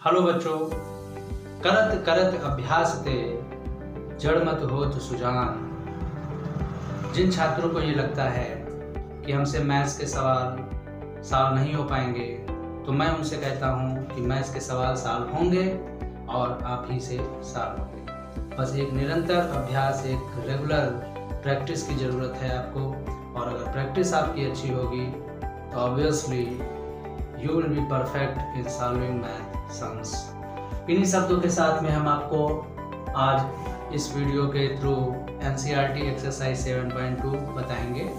Hello बच्चों, करत करत अभ्यास ते जड़ मत होत सुजान। जिन छात्रों को ये लगता है कि हमसे मैथ्स के सवाल सॉल्व नहीं हो पाएंगे, तो मैं उनसे कहता हूँ कि मैथ्स के सवाल सॉल्व होंगे और आप ही से सॉल्व होंगे। बस एक निरंतर अभ्यास, एक रेगुलर प्रैक्टिस की ज़रूरत है आपको। और अगर प्रैक्टिस आपकी अच्छी होगी तो obviously you will be perfect in solving math sums. इन्हीं शब्दों के साथ में हम आपको आज इस वीडियो के थ्रू एनसीईआरटी एक्सरसाइज 7.2 बताएंगे।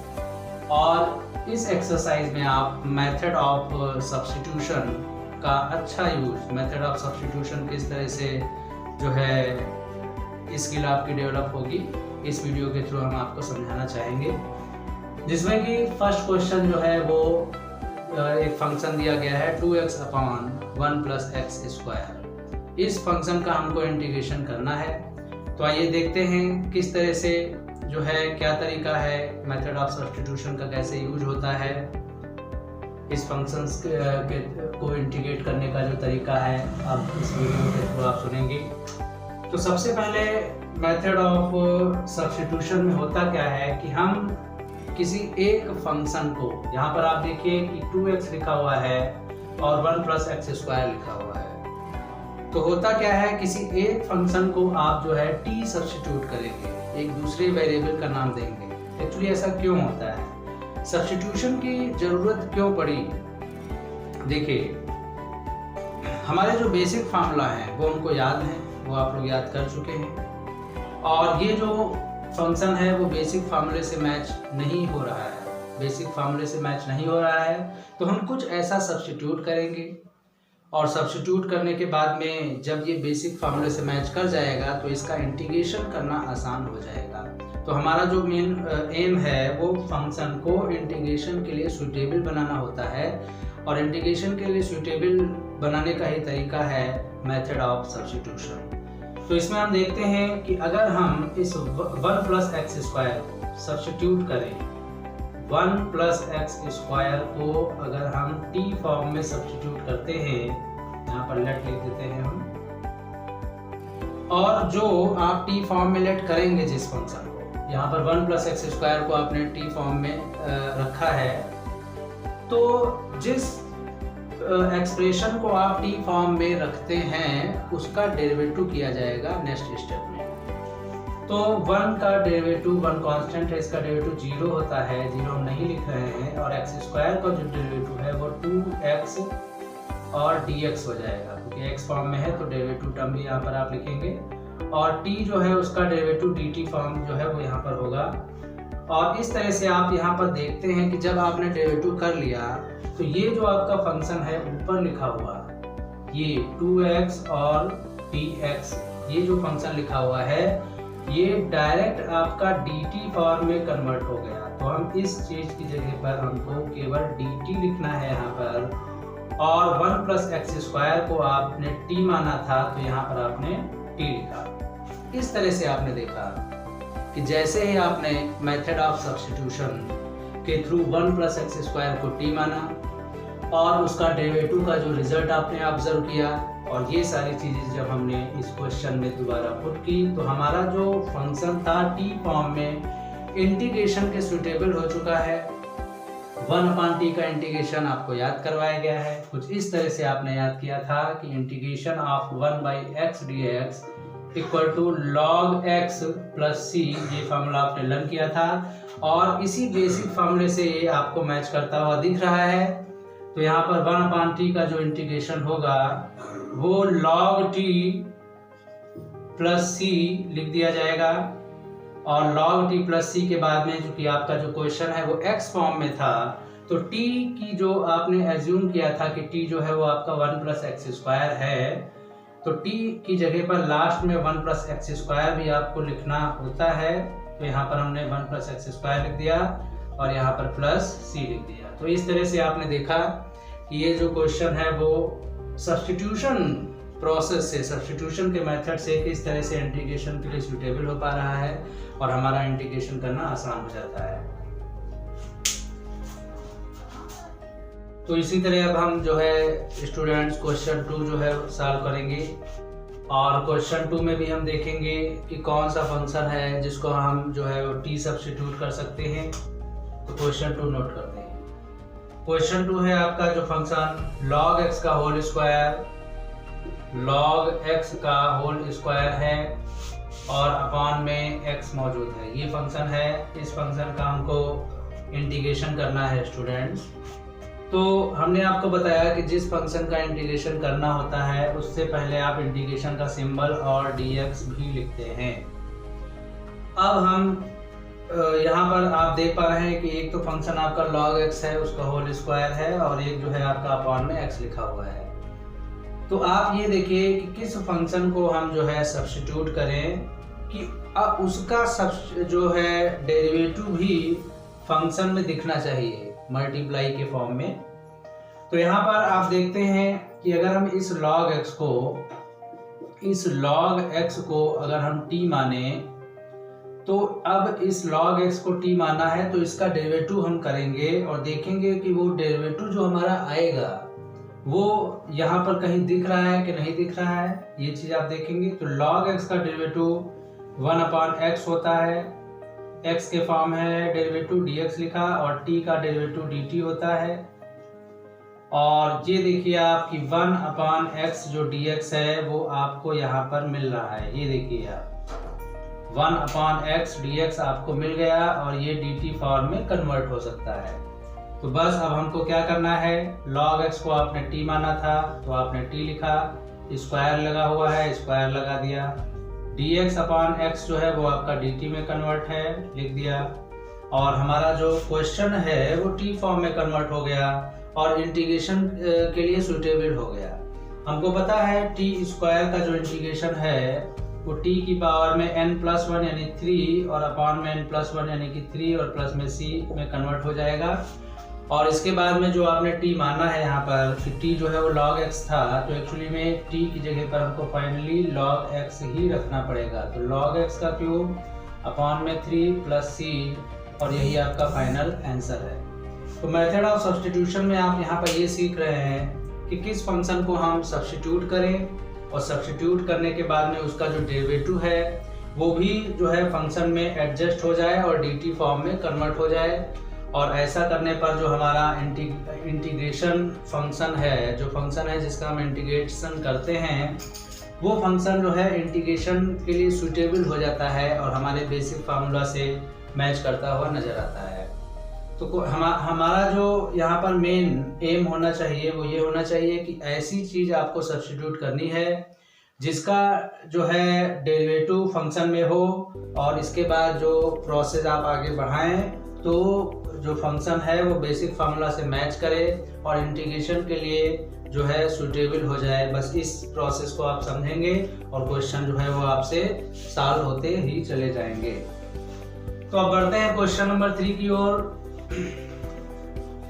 और इस एक्सरसाइज में आप मेथड ऑफ सब्स्टिट्यूशन का अच्छा यूज, मेथड ऑफ सब्स्टिट्यूशन किस तरह से जो है स्किल आपकी डेवलप होगी, इस वीडियो के थ्रू हम आपको समझाना चाहेंगे। जिसमें कि फर्स्ट क्वेश्चन जो है वो एक फंक्शन दिया गया है 2x अपॉन 1 + x²। इस फंक्शन का हमको इंटीग्रेशन करना है। तो आइए देखते हैं किस तरह से जो है, क्या तरीका है मेथड ऑफ सब्स्टिट्यूशन का, कैसे यूज होता है। इस फंक्शंस को इंटीग्रेट करने का जो तरीका है अब इस वीडियो के थ्रू आप सुनेंगे। तो सबसे पहले मेथड ऑफ सब्स्टिट्यूशन में होता क्या है कि हम किसी एक फंक्शन को, यहाँ पर आप देखिए कि 2x लिखा हुआ है और 1 + x² लिखा हुआ है। तो होता क्या है, किसी एक फंक्शन को आप जो है t सब्स्टिट्यूट करेंगे, एक दूसरे वेरिएबल का नाम देंगे। एक्चुअली ऐसा क्यों होता है, सब्स्टिट्यूशन की जरूरत क्यों पड़ी? देखिए, हमारे जो बेसिक फार्मूला है वो हमको याद है, वो आप लोग याद कर चुके हैं। और ये जो फंक्शन है वो बेसिक फार्मूले से मैच नहीं हो रहा है, बेसिक फार्मूले से मैच नहीं हो रहा है। तो हम कुछ ऐसा सब्स्टिट्यूट करेंगे और सब्स्टिट्यूट करने के बाद में जब ये बेसिक फार्मूले से मैच कर जाएगा तो इसका इंटीग्रेशन करना आसान हो जाएगा। तो हमारा जो मेन एम है वो फंक्शन को इंटीग्रेशन के लिए सूटेबल बनाना होता है। और इंटीग्रेशन के लिए सूटेबल बनाने का ही तरीका है मेथड ऑफ सब्स्टिट्यूशन। तो इसमें हम देखते हैं कि अगर हम इस 1 + x² को सब्स्टिट्यूट करें, 1 + x² को अगर हम t फॉर्म में सब्स्टिट्यूट करते हैं, यहाँ पर लेट लिख देते हैं हम, और जो आप t फॉर्म में लेट करेंगे जिस फंक्शन को, यहाँ पर 1 + x² को आपने t फॉर्म में रखा है, तो जिस एक्सप्रेशन को आप टी फॉर्म में रखते हैं उसका डेरिवेटिव किया जाएगा नेक्स्ट स्टेप में। तो 1 का डेरिवेटिव, 1 कांस्टेंट है, इसका डेरिवेटिव 0 होता है, 0 हम नहीं लिख रहे हैं। और x² का जो डेरिवेटिव है वो 2x और dx हो जाएगा, क्योंकि x फॉर्म में है तो डेरिवेटिव टर्म भी यहाँ पर आप लिखेंगे। और t जो है उसका डेरिवेटिव dt फॉर्म जो है वो यहाँ पर होगा। और इस तरह से आप यहाँ पर देखते हैं कि जब आपने डेरिवेटिव कर लिया तो ये जो आपका फंक्शन है ऊपर लिखा हुआ, ये 2x और dx, ये जो फंक्शन लिखा हुआ है ये डायरेक्ट आपका dt फॉर्म में कन्वर्ट हो गया। तो हम इस चीज की जगह पर हमको केवल dt लिखना है यहाँ पर। और 1 + x² को आपने t माना था तो यहाँ पर आपने t लिखा। इस तरह से आपने देखा कि जैसे ही आपने मेथड ऑफ सब्स्टिट्यूशन के थ्रू 1 + x² को t माना और उसका डेरिवेटिव का जो रिजल्ट आपने ऑब्जर्व किया, और ये सारी चीज़ें जब हमने इस क्वेश्चन में दोबारा पुट की तो हमारा जो फंक्शन था t फॉर्म में इंटीग्रेशन के सूटेबल हो चुका है। 1/t का इंटीग्रेशन आपको याद करवाया गया है। कुछ इस तरह से आपने याद किया था कि integration of 1/x dx = log x + c, ये फार्मूला आपने लर्न किया था। और इसी बेसिक फार्मूले से ये आपको मैच करता हुआ दिख रहा है। तो यहाँ पर 1/t का जो इंटीग्रेशन होगा वो log t + c लिख दिया जाएगा। और log t + c के बाद में चूंकि आपका जो क्वेश्चन है वो x फॉर्म में था, तो t की जो आपने एज्यूम किया था कि t जो है वो आपका 1 + x² है, तो t की जगह पर लास्ट में 1 + x² भी आपको लिखना होता है। तो यहाँ पर हमने 1 + x² लिख दिया और यहाँ पर +c लिख दिया। तो इस तरह से आपने देखा कि ये जो क्वेश्चन है वो सब्स्टिट्यूशन प्रोसेस से, सब्स्टिट्यूशन के मेथड से किस तरह से इंटीग्रेशन के लिए सूटेबल हो पा रहा है और हमारा इंटीग्रेशन करना आसान हो जाता है। तो इसी तरह अब हम जो है स्टूडेंट्स क्वेश्चन 2 जो है सॉल्व करेंगे, और क्वेश्चन 2 में भी हम देखेंगे कि कौन सा फंक्शन है जिसको हम जो है वो टी सब्स्टिट्यूट कर सकते हैं। तो क्वेश्चन 2 नोट करते हैं। क्वेश्चन 2 है आपका जो फंक्शन log x का होल स्क्वायर है और अपॉन में x मौजूद है। ये फंक्शन है, इस फंक्शन का हमको इंटीग्रेशन करना है स्टूडेंट्स। तो हमने आपको बताया कि जिस फंक्शन का इंटीग्रेशन करना होता है उससे पहले आप इंटीग्रेशन का सिंबल और dx भी लिखते हैं। अब हम यहाँ पर आप देख पा रहे हैं कि एक तो फंक्शन आपका log x है, उसका होल स्क्वायर है, और एक जो है आपका अपॉन में x लिखा हुआ है। तो आप ये देखिए कि किस फंक्शन को हम जो है सब्स्टिट्यूट करें कि अब उसका जो है डेरिवेटिव भी फंक्शन में दिखना चाहिए मल्टीप्लाई के फॉर्म में। तो यहाँ पर आप देखते हैं कि अगर हम इस log x को अगर हम t माने, तो अब इस log x को t माना है तो इसका डेरिवेटिव हम करेंगे और देखेंगे कि वो डेरिवेटिव जो हमारा आएगा वो यहाँ पर कहीं दिख रहा है कि नहीं दिख रहा है, ये चीज आप देखेंगे। तो log x का डेरिवेटिव 1/x होता है, x के फॉर्म है, डेरिवेटिव dx लिखा, और t का डेरिवेटिव dt होता है। और ये देखिए आप कि 1/x जो dx है वो आपको यहाँ पर मिल रहा है। ये देखिए आप 1/x dx आपको मिल गया और ये dt फॉर्म में कन्वर्ट हो सकता है। तो बस अब हमको क्या करना है, log x को आपने t माना था तो आपने t लिखा, स्क्वायर लगा हुआ है स्क्वायर लगा दिया, dx/x जो है वो आपका dt में कन्वर्ट है, लिख दिया, और हमारा जो क्वेश्चन है वो t फॉर्म में कन्वर्ट हो गया और इंटीग्रेशन के लिए सुटेबल हो गया। हमको पता है t स्क्वायर का जो इंटीग्रेशन है वो t की पावर में n+1 यानी 3 और अपॉन में n+1 यानी कि 3 और प्लस में c में कन्वर्ट हो जाएगा। और इसके बाद में जो आपने t माना है यहाँ पर कि t जो है वो log x था, तो एक्चुअली में t की जगह पर हमको फाइनली log x ही रखना पड़ेगा। तो log x का क्यूब अपॉन में 3 प्लस c, और यही आपका फाइनल आंसर है। तो मेथड ऑफ सब्स्टिट्यूशन में आप यहाँ पर ये सीख रहे हैं कि किस फंक्शन को हम सब्स्टिट्यूट करें, और सब्स्टिट्यूट करने के बाद में उसका जो डेरिवेटिव है वो भी जो है फंक्शन में एडजस्ट हो जाए और dt फॉर्म में कन्वर्ट हो जाए। और ऐसा करने पर जो हमारा इंटीग्रेशन फंक्शन है, जो फंक्शन है जिसका हम इंटीग्रेशन करते हैं, वो फंक्शन जो है इंटीग्रेशन के लिए सूटेबल हो जाता है और हमारे बेसिक फार्मूला से मैच करता हुआ नजर आता है। तो हमारा जो यहाँ पर मेन एम होना चाहिए वो ये होना चाहिए कि ऐसी चीज आपको सब्स्टिट्यूट करनी है जिसका जो है डेरिवेटिव फंक्शन में हो, और इसके बाद जो प्रोसेस आप आगे बढ़ाएं तो जो फंक्शन है वो बेसिक फार्मूला से मैच करे और इंटीग्रेशन के लिए जो है सूटेबल हो जाए। बस इस प्रोसेस को आप समझेंगे और क्वेश्चन जो है वो आपसे सॉल्व होते ही चले जाएंगे। तो अब बढ़ते हैं क्वेश्चन नंबर 3 की ओर।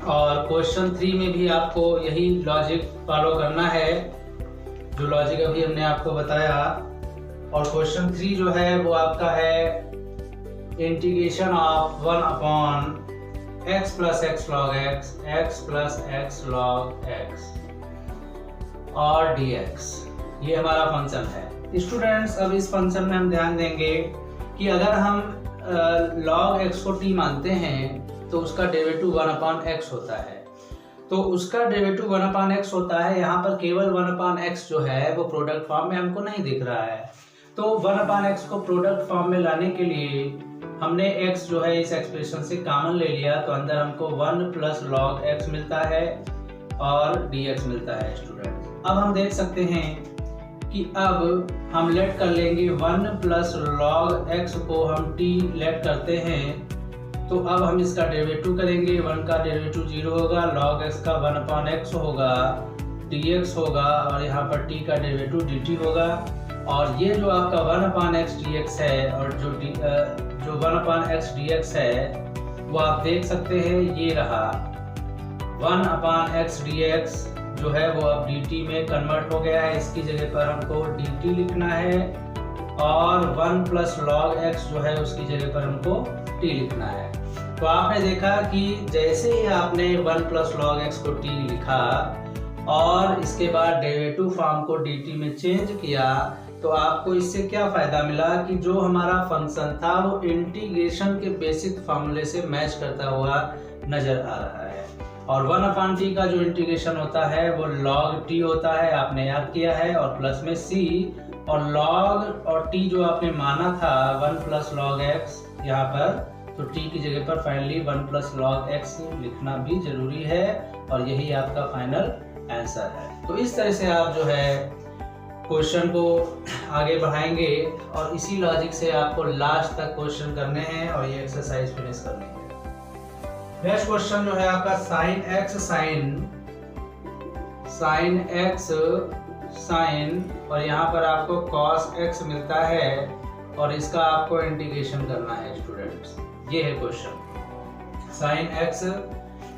और क्वेश्चन 3 में भी आपको यही लॉजिक फॉलो करना है जो लॉजिक अभी हमने आपको बताया। और क्वेश्चन 3 जो है वो आपका है integration of 1/x + x log x, x + x log x और dx, ये हमारा फंक्शन है। स्टूडेंट्स अब इस फंक्शन में हम ध्यान देंगे कि अगर हम log x को t मानते हैं तो उसका डेरिवेटिव 1/x होता है। तो उसका डेरिवेटिव 1/x होता है, यहाँ पर केवल 1/x जो है वो प्रोडक्ट फॉर्म में हमको नहीं दिख रहा है। तो 1/x को प्रोडक्ट फॉर्म में लाने के लिए हमने x जो है इस एक्सप्रेशन से कॉमन ले लिया, तो अंदर हमको 1 + log x मिलता है और dx मिलता है। स्टूडेंट्स अब हम देख सकते हैं कि अब हम लेट कर लेंगे 1 + log x को हम t लेट करते हैं, तो अब हम इसका डेरिवेटिव करेंगे। 1 का डेरिवेटिव 0 होगा, log x का 1/x होगा, dx होगा, और यहाँ पर t का डेरिवेटिव dt होगा। और ये जो आपका 1/x dx है और जो 1/x dx है वो आप देख सकते हैं, ये रहा 1/x dx जो है वो अब dt में कन्वर्ट हो गया है। इसकी जगह पर हमको dt लिखना है और 1 + log x जो है उसकी जगह पर हमको t लिखना है। तो आपने देखा कि जैसे ही आपने 1 प्लस लॉग एक्स को t लिखा और इसके बाद डेरिवेटिव फॉर्म को dt में चेंज किया, तो आपको इससे क्या फायदा मिला कि जो हमारा फंक्शन था वो इंटीग्रेशन के बेसिक फॉर्मूले से मैच करता हुआ नजर आ रहा है। और 1/t का जो इंटीग्रेशन होता है वो log t होता है, आपने याद किया है, और प्लस में c, और log और t जो आपने माना था 1 प्लस लॉग एक्स, यहाँ पर तो t की जगह पर फाइनली 1 प्लस लॉग एक्स लिखना भी जरूरी है, और यही आपका फाइनल आंसर है। तो इस तरह से आप जो है क्वेश्चन को आगे बढ़ाएंगे और इसी लॉजिक से आपको लास्ट तक क्वेश्चन करने हैं और ये एक्सरसाइज फिनिश करनी है। नेक्स्ट क्वेश्चन जो है आपका साइन एक्स साइन और यहाँ पर आपको कॉस एक्स मिलता है और इसका आपको इंटीग्रेशन करना है स्टूडेंट्स। ये है क्वेश्चन। साइन एक्स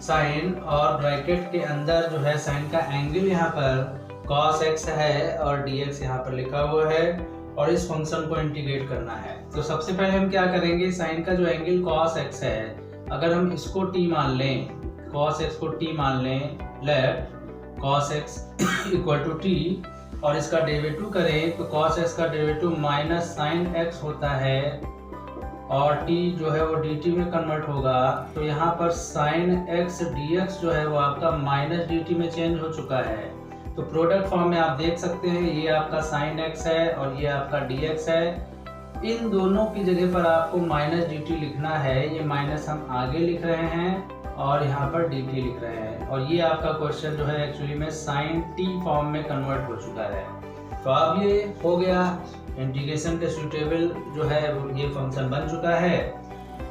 साइन और ब्रैकेट के अंदर जो है साइन का एंगल यहाँ पर cos x है और dx यहाँ पर लिखा हुआ है और इस फंक्शन को इंटीग्रेट करना है। तो सबसे पहले हम क्या करेंगे, साइन का जो एंगल cos x है अगर हम इसको t मान लें, cos x को t मान लें, let cos x equal to t और इसका डेरिवेटिव करें तो cos x का डेरिवेटिव माइनस साइन x होता है और t जो है वो dt में कन्वर्ट होगा। तो यहाँ पर sin x dx जो है वो आपका माइनस dt में चेंज हो चुका है। तो प्रोडक्ट फॉर्म में आप देख सकते हैं ये आपका sin x है और ये आपका dx है। इन दोनों की जगह पर आपको माइनस dt लिखना है। ये माइनस हम आगे लिख रहे हैं और यहाँ पर dt लिख रहे हैं और ये आपका क्वेश्चन जो है एक्चुअली में sin t फॉर्म में कन्वर्ट हो चुका है। तो अब ये हो गया, इंटीग्रेशन के सूटेबल जो है ये फंक्शन बन चुका है।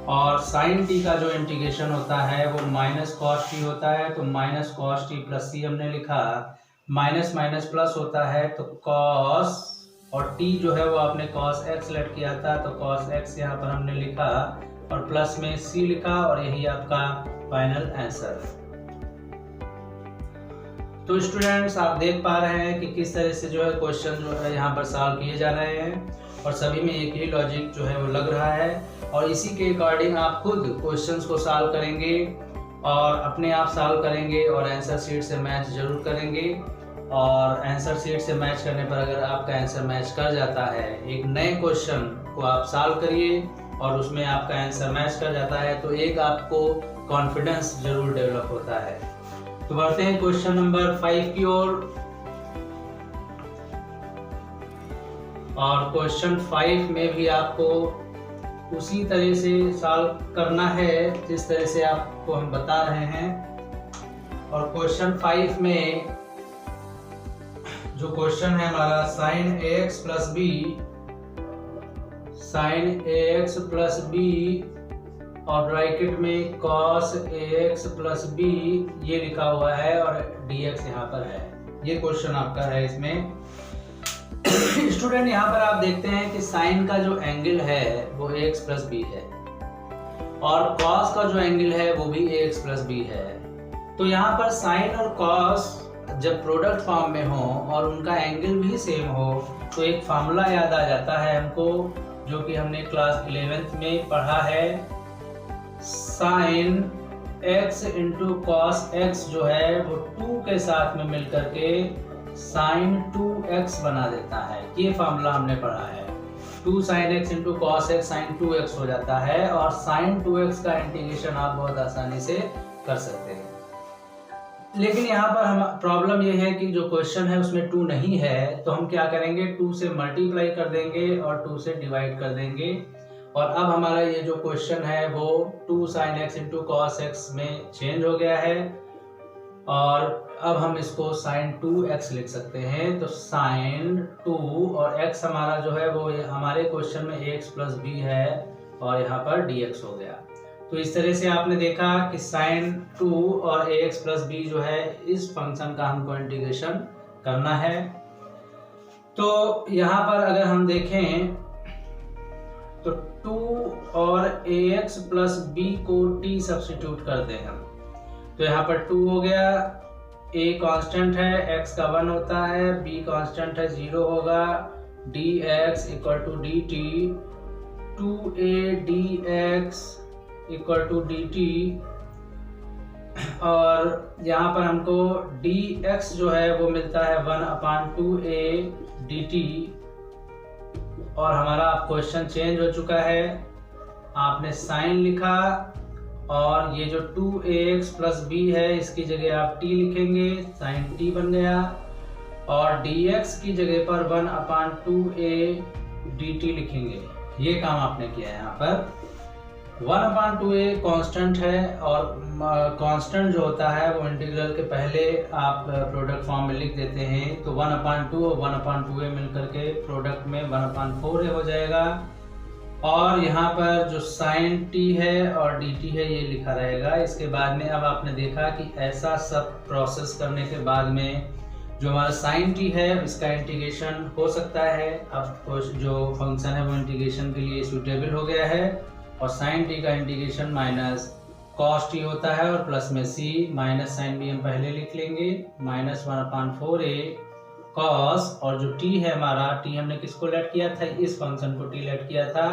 और sin t का जो इंटीग्रेशन होता है वो माइनस कॉस t होता है। तो minus cos t plus c हमने लिखा, माइनस माइनस प्लस होता है तो cos और t जो है वो आपने cos x लेट किया था तो cos x यहाँ पर हमने लिखा और प्लस में c लिखा और यही आपका फाइनल आंसर है। तो स्टूडेंट्स आप देख पा रहे हैं कि किस तरह से जो है क्वेश्चन जो है यहाँ पर सॉल्व किए जा रहे हैं और सभी में एक ही लॉजिक जो है वो लग रहा है और इसी के अकॉर्डिंग आप खुद क्वेश्चंस को सॉल्व करेंगे और अपने आप सॉल्व करेंगे और आंसर शीट से मैच जरूर करेंगे। और आंसर शीट से मैच करने पर अगर आपका आंसर मैच कर जाता है, एक नए क्वेश्चन को आप सॉल्व करिए और उसमें आपका आंसर मैच कर जाता है तो एक आपको कॉन्फिडेंस जरूर डेवलप होता है। तो बढ़ते हैं क्वेश्चन नंबर 5 की ओर और क्वेश्चन 5 में भी आपको उसी तरह से सॉल्व करना है जिस तरह से आपको हम बता रहे हैं। और क्वेश्चन 5 में जो क्वेश्चन है हमारा sin ax प्लस b और ब्रैकेट में cos ax प्लस b ये लिखा हुआ है और dx यहाँ पर है। ये क्वेश्चन आपका है। इसमें स्टूडेंट यहाँ पर आप देखते हैं कि साइन का जो एंगल है वो ax प्लस b है और cos का जो एंगल है वो भी ax प्लस b है। तो यहाँ पर साइन और cos जब प्रोडक्ट फॉर्म में हो और उनका एंगल भी सेम हो तो एक फार्मूला याद आ जाता है हमको जो कि हमने क्लास 11th में पढ़ा है। Sine x into cos X जो है वो 2 के साथ में मिलकर के साइन 2x बना देता है। ये फार्मूला हमने पढ़ा है। 2 sin x into cos X sine 2x हो जाता है और साइन 2x का इंटीग्रेशन आप बहुत आसानी से कर सकते हैं। लेकिन यहाँ पर हम प्रॉब्लम ये है कि जो क्वेश्चन है उसमें 2 नहीं है तो हम क्या करेंगे, 2 से मल्टीप्लाई कर देंगे और 2 से डिवाइड कर देंगे। और अब हमारा ये जो क्वेश्चन है वो 2 sin x into cos x में चेंज हो गया है और अब हम इसको sin 2x लिख सकते हैं। तो sin 2 और x हमारा जो है वो हमारे क्वेश्चन में ax प्लस b है और यहाँ पर dx हो गया। तो इस तरह से आपने देखा कि sin 2 और ax प्लस b जो है इस फंक्शन का हमको इंटीग्रेशन करना है। तो यहाँ पर अगर हम देखें तो 2 और ax प्लस b को t सब्स्टिट्यूट कर दें हम तो यहाँ पर 2 हो गया, a कांस्टेंट है, x का 1 होता है, b कांस्टेंट है 0 होगा, dx equal to dt 2a dx equal to D T, और यहाँ पर हमको dx जो है वो मिलता है 1/2a dt। और हमारा क्वेश्चन चेंज हो चुका है, आपने साइन लिखा और ये जो 2ax प्लस b है इसकी जगह आप t लिखेंगे, साइन t बन गया, और dx की जगह पर 1/2a dt लिखेंगे। ये काम आपने किया है। यहाँ पर 1/2a कांस्टेंट है, और कांस्टेंट जो होता है वो इंटीग्रल के पहले आप प्रोडक्ट फॉर्म में लिख देते हैं, तो 1/2 और 1/2a मिलकर के प्रोडक्ट में 1/4a हो जाएगा। और यहाँ पर जो साइन t है और dt है ये लिखा रहेगा। इसके बाद में अब आपने देखा कि ऐसा सब प्रोसेस करने के बाद में जो हमारा साइन t है इसका इंटीग्रेशन हो सकता है। अब जो फंक्शन है वो इंटीग्रेशन के लिए सूटेबल हो गया है, और साइन t का इंटीग्रेशन माइनस कॉस t होता है, और प्लस में c माइनस साइन b हम पहले लिख लेंगे, माइनस 1/4a कॉस, और जो t है हमारा, t हमने किसको लेट किया था, इस फंक्शन को t लेट किया था,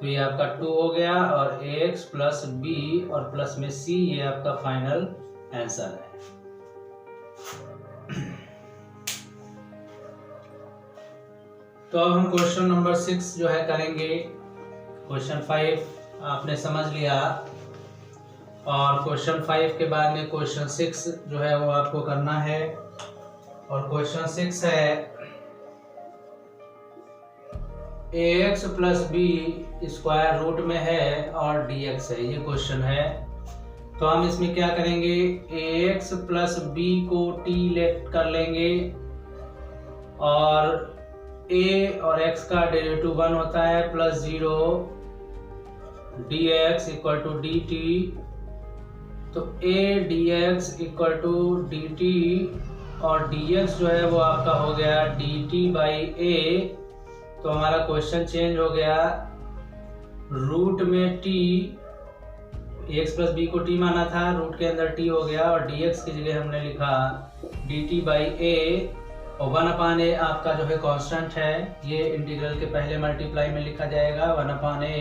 तो ये आपका 2 हो गया, और ax प्लस b और प्लस में c ये आपका फाइनल आंसर है। तो अब हम क्वेश्चन नंबर 6 जो है करेंगे। क्वेश्चन 5 आपने समझ लिया, और क्वेश्चन 5 के बाद में क्वेश्चन 6 जो है वो आपको करना है। और क्वेश्चन 6 है ax plus b square root में है और dx है, ये क्वेश्चन है। तो हम इसमें क्या करेंगे, ax प्लस b को t लेट कर लेंगे, और a और x का डेरिवेटिव 1 होता है, plus 0 dx equal to dt, तो a dx equal to dt, और dx जो है वो आपका हो गया dt बाई a। तो हमारा क्वेश्चन चेंज हो गया, रूट में t, x प्लस b को t माना था, रूट के अंदर t हो गया, और dx की जगह हमने लिखा dt बाई a, और 1/a आपका जो है कांस्टेंट है, ये इंटीग्रल के पहले मल्टीप्लाई में लिखा जाएगा, 1/a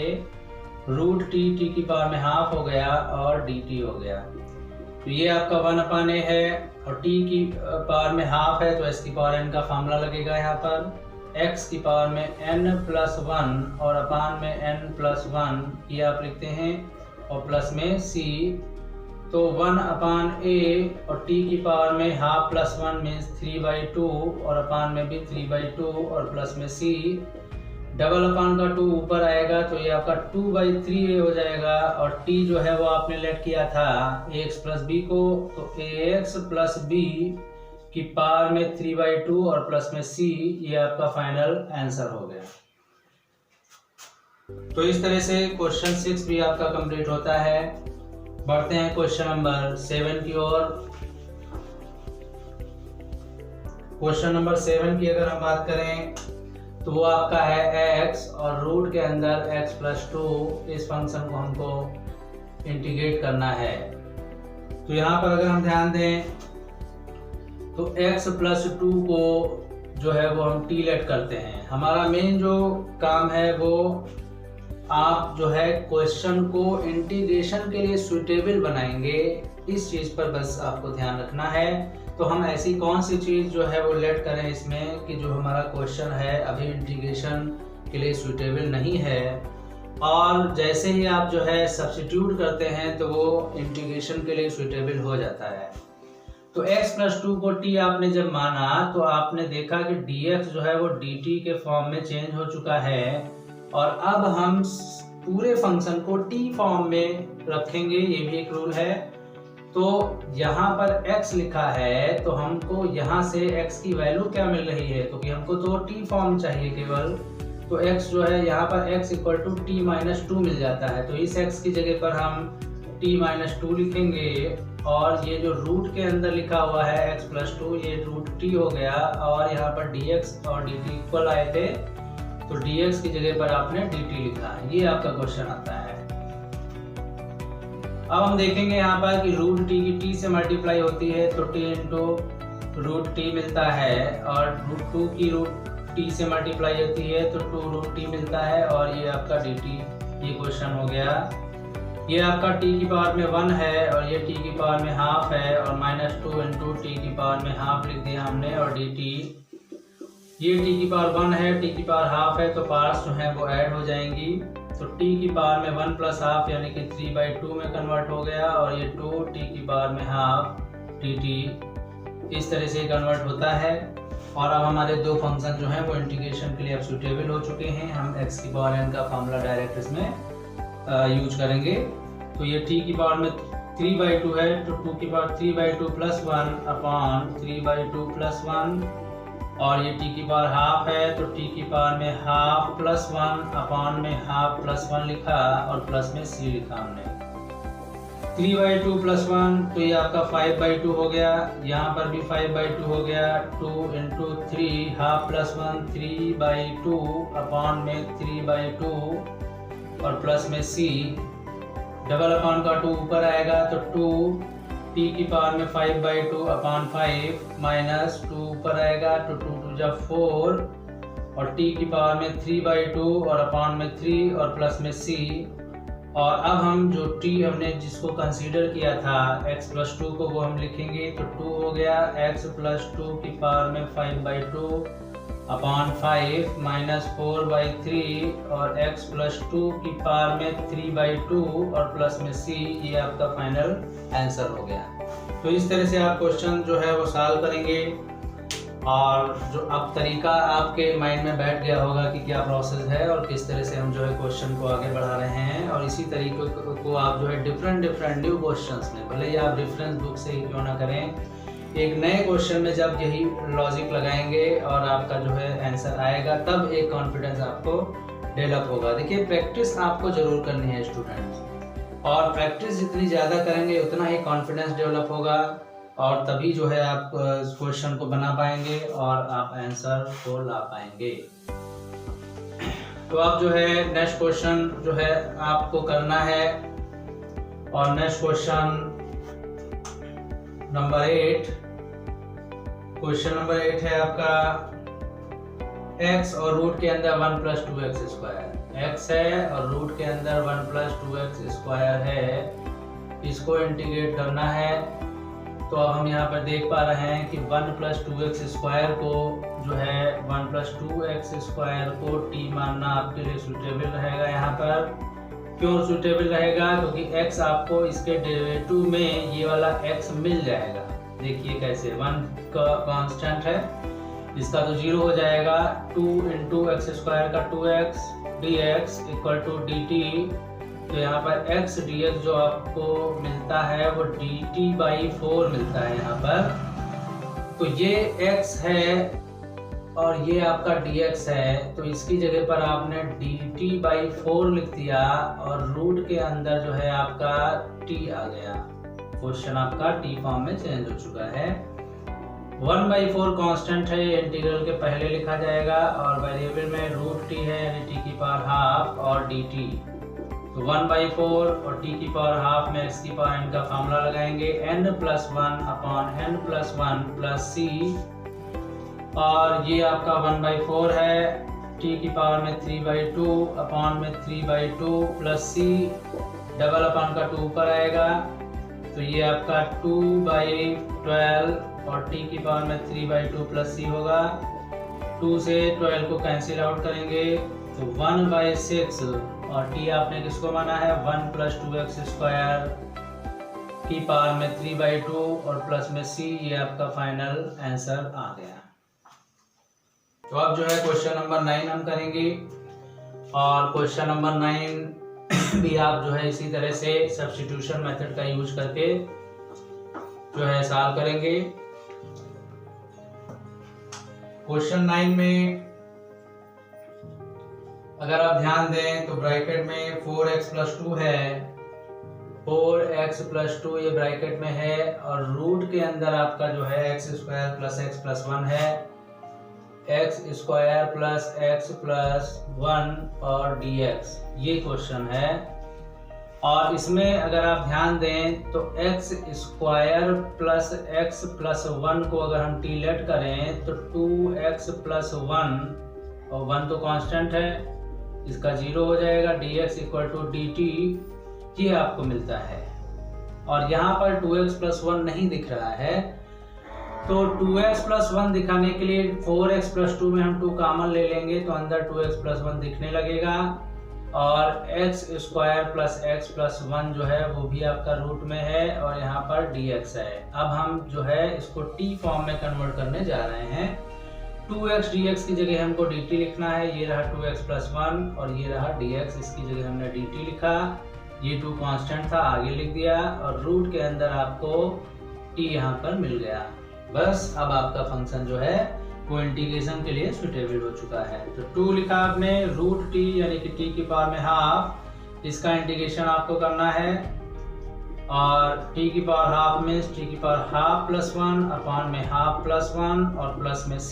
रूट t की पावर में हाफ हो गया और dt हो गया। तो ये आपका 1/a है, और t की पावर में हाफ है तो s की पावर n का फार्मूला लगेगा यहाँ पर, x की पावर में n प्लस 1 और अपान में n प्लस 1 ये आप लिखते हैं, और प्लस में c, तो 1/a और t की पावर में हाफ प्लस 1 मीन्स 3/2, और अपान में भी 3/2, और प्लस में c, डबल अपान का 2 ऊपर आएगा तो ये आपका 2/3a हो जाएगा। और t जो है वो आपने लेट किया था ax प्लस b को, तो ax प्लस b की पावर में 3/2 और प्लस में c, ये आपका फाइनल आंसर हो गया। तो इस तरह से क्वेश्चन 6 भी आपका कंप्लीट होता है। बढ़ते हैं क्वेश्चन नंबर 7 की ओर। क्वेश्चन नंबर 7 की अगर हम बात करें तो वो आपका है x, और रूट के अंदर x प्लस 2, इस फंक्शन को हमको इंटीग्रेट करना है। तो यहाँ पर अगर हम ध्यान दें तो x प्लस 2 को जो है वो हम t लेट करते हैं। हमारा मेन जो काम है वो आप जो है क्वेश्चन को इंटीग्रेशन के लिए सुटेबल बनाएंगे, इस चीज़ पर बस आपको ध्यान रखना है। तो हम ऐसी कौन सी चीज़ जो है वो लेट करें इसमें कि जो हमारा क्वेश्चन है अभी इंटीग्रेशन के लिए सुटेबल नहीं है, और जैसे ही आप जो है सब्स्टिट्यूट करते हैं तो वो इंटीग्रेशन के लिए सुटेबल हो जाता है। तो x प्लस 2 को t आपने जब माना तो आपने देखा कि dx जो है वो dt के फॉर्म में चेंज हो चुका है, और अब हम पूरे फंक्शन को t फॉर्म में रखेंगे, ये भी एक रूल है। तो यहाँ पर x लिखा है तो हमको यहाँ से x की वैल्यू क्या मिल रही है, क्योंकि हमको तो t फॉर्म चाहिए केवल, तो x जो है यहाँ पर x equal to t minus 2 मिल जाता है। तो इस x की जगह पर हम t माइनस 2 लिखेंगे, और ये जो रूट के अंदर लिखा हुआ है x प्लस 2 ये रूट t हो गया, और यहाँ पर dx और dt इक्वल आए थे तो dx की जगह पर आपने dt लिखा, ये आपका क्वेश्चन आता है। अब हम देखेंगे यहाँ पर कि रूट t की t से मल्टीप्लाई होती है तो t इंटू रूट t मिलता है, और रूट 2 की रूट t से मल्टीप्लाई होती है तो 2 रूट t मिलता है, और ये आपका dt, ये क्वेश्चन हो गया। ये आपका t की पावर में 1 है और ये t की पावर में हाफ है और -2 इंटू टी की पावर में हाफ लिख दिया हमने और dt। ये t की पावर 1 है, t की पावर हाफ है, तो पावर्स जो हैं वो ऐड हो जाएंगी। तो t की पावर में 1 प्लस हाफ यानी कि 3/2 में कन्वर्ट हो गया और ये 2t की पावर में हाफ dt इस तरह से कन्वर्ट होता है। और अब हमारे दो फंक्शन जो हैं वो इंटीग्रेशन के लिए अब सूटेबल हो चुके हैं। हम x की पावर n का फॉर्मूला डायरेक्ट इसमें यूज करेंगे। तो ये t की पावर में 3/2 है तो 2 की पावर 3/2 प्लस 1 अपॉन 3/2 प्लस 1 और ये t की पावर हाफ है तो t की पावर में हाफ प्लस 1 अपॉन में हाफ प्लस 1 लिखा और प्लस में c लिखा हमने। 3/2 प्लस 1 तो ये आपका 5/2 हो गया, यहाँ पर भी 5/2 हो गया। 2 इंटू 3 हाफ प्लस 1 3/2 अपॉन में 3/2 और प्लस में c डबल अपॉन का 2 ऊपर आएगा तो 2 t की पावर में 5/2 अपॉन 5 माइनस 2 ऊपर आएगा तो 2 2 जा 4 और t की पावर में 3/2 और अपॉन में 3 और प्लस में c। और अब हम जो t हमने जिसको कंसीडर किया था x प्लस 2 को वो हम लिखेंगे तो 2 हो गया x प्लस 2 की पावर में 5/2 अपॉन 5 माइनस 4/3 और x प्लस 2 की पावर में 3/2 और प्लस में c। ये आपका फाइनल आंसर हो गया। तो इस तरह से आप क्वेश्चन जो है वो सॉल्व करेंगे और जो अब तरीका आपके माइंड में बैठ गया होगा कि क्या प्रोसेस है और किस तरह से हम जो है क्वेश्चन को आगे बढ़ा रहे हैं। और इसी तरीके को आप जो है डिफरेंट न्यू क्वेश्चंस में, भले ही आप रेफरेंस बुक से ही क्यों ना करें, एक नए क्वेश्चन में जब यही लॉजिक लगाएंगे और आपका जो है आंसर आएगा तब एक कॉन्फिडेंस आपको डेवलप होगा। देखिए प्रैक्टिस आपको जरूर करनी है स्टूडेंट्स, और प्रैक्टिस जितनी ज़्यादा करेंगे उतना ही कॉन्फिडेंस डेवलप होगा और तभी जो है आप क्वेश्चन को बना पाएंगे और आप आंसर को ला पाएंगे। तो अब जो है नेक्स्ट क्वेश्चन जो है आपको करना है और next question number 8। Question number 8 है आपका x और रूट के अंदर 1 प्लस 2x स्क्वायर। x है और रूट के अंदर 1 प्लस 2x स्क्वायर है, इसको इंटीग्रेट करना है। तो अब हम यहाँ पर देख पा रहे हैं कि 1 प्लस 2x स्क्वायर को जो है 1 प्लस 2x स्क्वायर को t मानना आपके लिए सूटेबल रहेगा। यहाँ पर क्यों सूटेबल रहेगा? क्योंकि x आपको इसके डेरिवेटिव में ये वाला x मिल जाएगा। देखिए कैसे, 1 का कांस्टेंट है, इसका तो 0 हो जाएगा। 2 इंटू एक्स स्क्वायर का 2x dx equal to dt। तो यहाँ पर x dx जो आपको मिलता है वो dt/4 मिलता है यहाँ पर। तो ये x है और ये आपका dx है, तो इसकी जगह पर आपने dt/4 लिख दिया और रूट के अंदर जो है आपका t आ गया। क्वेश्चन आपका t फॉर्म में चेंज हो चुका है। 1/4 कांस्टेंट है, ये इंटीग्रल के पहले लिखा जाएगा और वेरिएबल में रूट t है यानी t की पावर हाफ और dt। तो 1/4 और t की पावर हाफ में x की पावर n का फार्मूला लगाएंगे, n+1 upon n+1 plus c। और ये आपका 1/4 है, t की पावर में 3/2 अपॉन में 3/2 प्लस c डबल अपॉन का 2 ऊपर आएगा। तो ये आपका 2/12 और t की पावर में 3/2 प्लस c होगा। 2 से 12 को कैंसिल आउट करेंगे तो 1/6 और t आपने किसको माना है 1 प्लस 2x स्क्वायर की पावर में 3/2 और प्लस में c। ये आपका फाइनल आंसर आ गया। तो अब जो है क्वेश्चन नंबर 9 हम करेंगे और क्वेश्चन नंबर 9 भी आप जो है इसी तरह से सब्स्टिट्यूशन मेथड का यूज करके जो है सॉल्व करेंगे। क्वेश्चन 9 में अगर आप ध्यान दें तो ब्रैकेट में 4x प्लस 2 है, 4x प्लस 2 ये ब्रैकेट में है और रूट के अंदर आपका जो है x square plus x plus 1 है, x square plus x plus 1 और dx ये क्वेश्चन है। और इसमें अगर आप ध्यान दें तो x square plus x plus 1 को अगर हम डिलीट करें तो 2x प्लस 1 और 1 तो कांस्टेंट है, इसका 0 हो जाएगा। dx इक्वल टू dt, ये आपको मिलता है। और यहाँ पर 2x प्लस 1 नहीं दिख रहा है, तो 2x प्लस 1 दिखाने के लिए 4x प्लस 2 में हम 2 कॉमन ले लेंगे तो अंदर 2x प्लस 1 दिखने लगेगा, और x square plus x plus 1 जो है वो भी आपका रूट में है, और यहाँ पर dx है। अब हम जो है इसको t फॉर्म में कन्वर्ट करने जा रहे हैं। 2x dx की जगह हमको dt लिखना है, ये रहा 2x प्लस 1 और ये रहा dx, इसकी जगह हमने dt लिखा, ये 2 कांस्टेंट था आगे लिख दिया, और रूट के अंदर आपको t यहाँ पर मिल गया। बस अब आपका फंक्शन जो है वो इंटीग्रेशन के लिए सुटेबल हो चुका है। तो 2 लिखा आपने, रूट t यानी कि t की पावर में हाफ, इसका इंटीग्रेशन आपको करना है, और t की पावर हाफ में t की पावर हाफ प्लस 1 अपॉन में हाफ प्लस 1 और प्लस में c,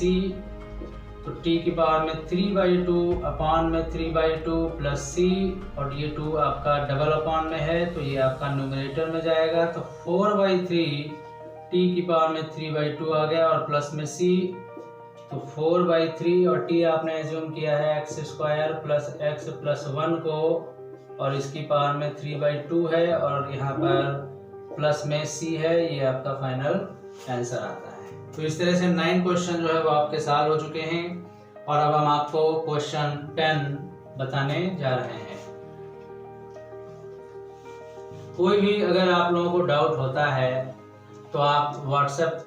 तो t की पावर में 3/2 अपॉन में 3/2 प्लस c, और ये 2 आपका डबल अपॉन में है तो ये आपका न्यूमरेटर में जाएगा, तो 4/3 t की पावर में 3/2 आ गया और प्लस में c, तो 4/3 और t आपने एज्यूम किया है x square plus x plus 1 को, और इसकी पावर में 3/2 है और यहाँ पर प्लस में c है, ये आपका फाइनल आंसर आता है। तो इस तरह से 9 क्वेश्चन जो है वो आपके सॉल्व हो चुके हैं, और अब हम आपको क्वेश्चन 10 बताने जा रहे हैं। कोई भी अगर आप लोगों को डाउट होता है तो आप व्हाट्सएप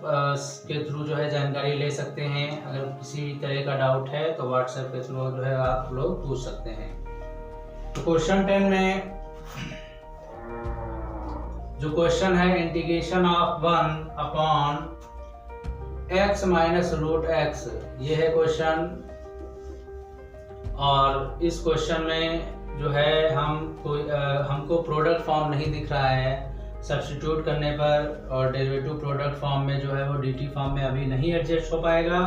के थ्रू जो है जानकारी ले सकते हैं। अगर किसी भी तरह का डाउट है तो व्हाट्सएप के थ्रू जो है आप लोग पूछ सकते हैं। तो क्वेश्चन 10 में जो क्वेश्चन है integration of 1 upon x minus root x, ये है क्वेश्चन। और इस क्वेश्चन में जो है हमको प्रोडक्ट फॉर्म नहीं दिख रहा है सब्स्टिट्यूट करने पर, और डेरिवेटिव प्रोडक्ट फॉर्म में जो है वो dt फॉर्म में अभी नहीं एडजस्ट हो पाएगा।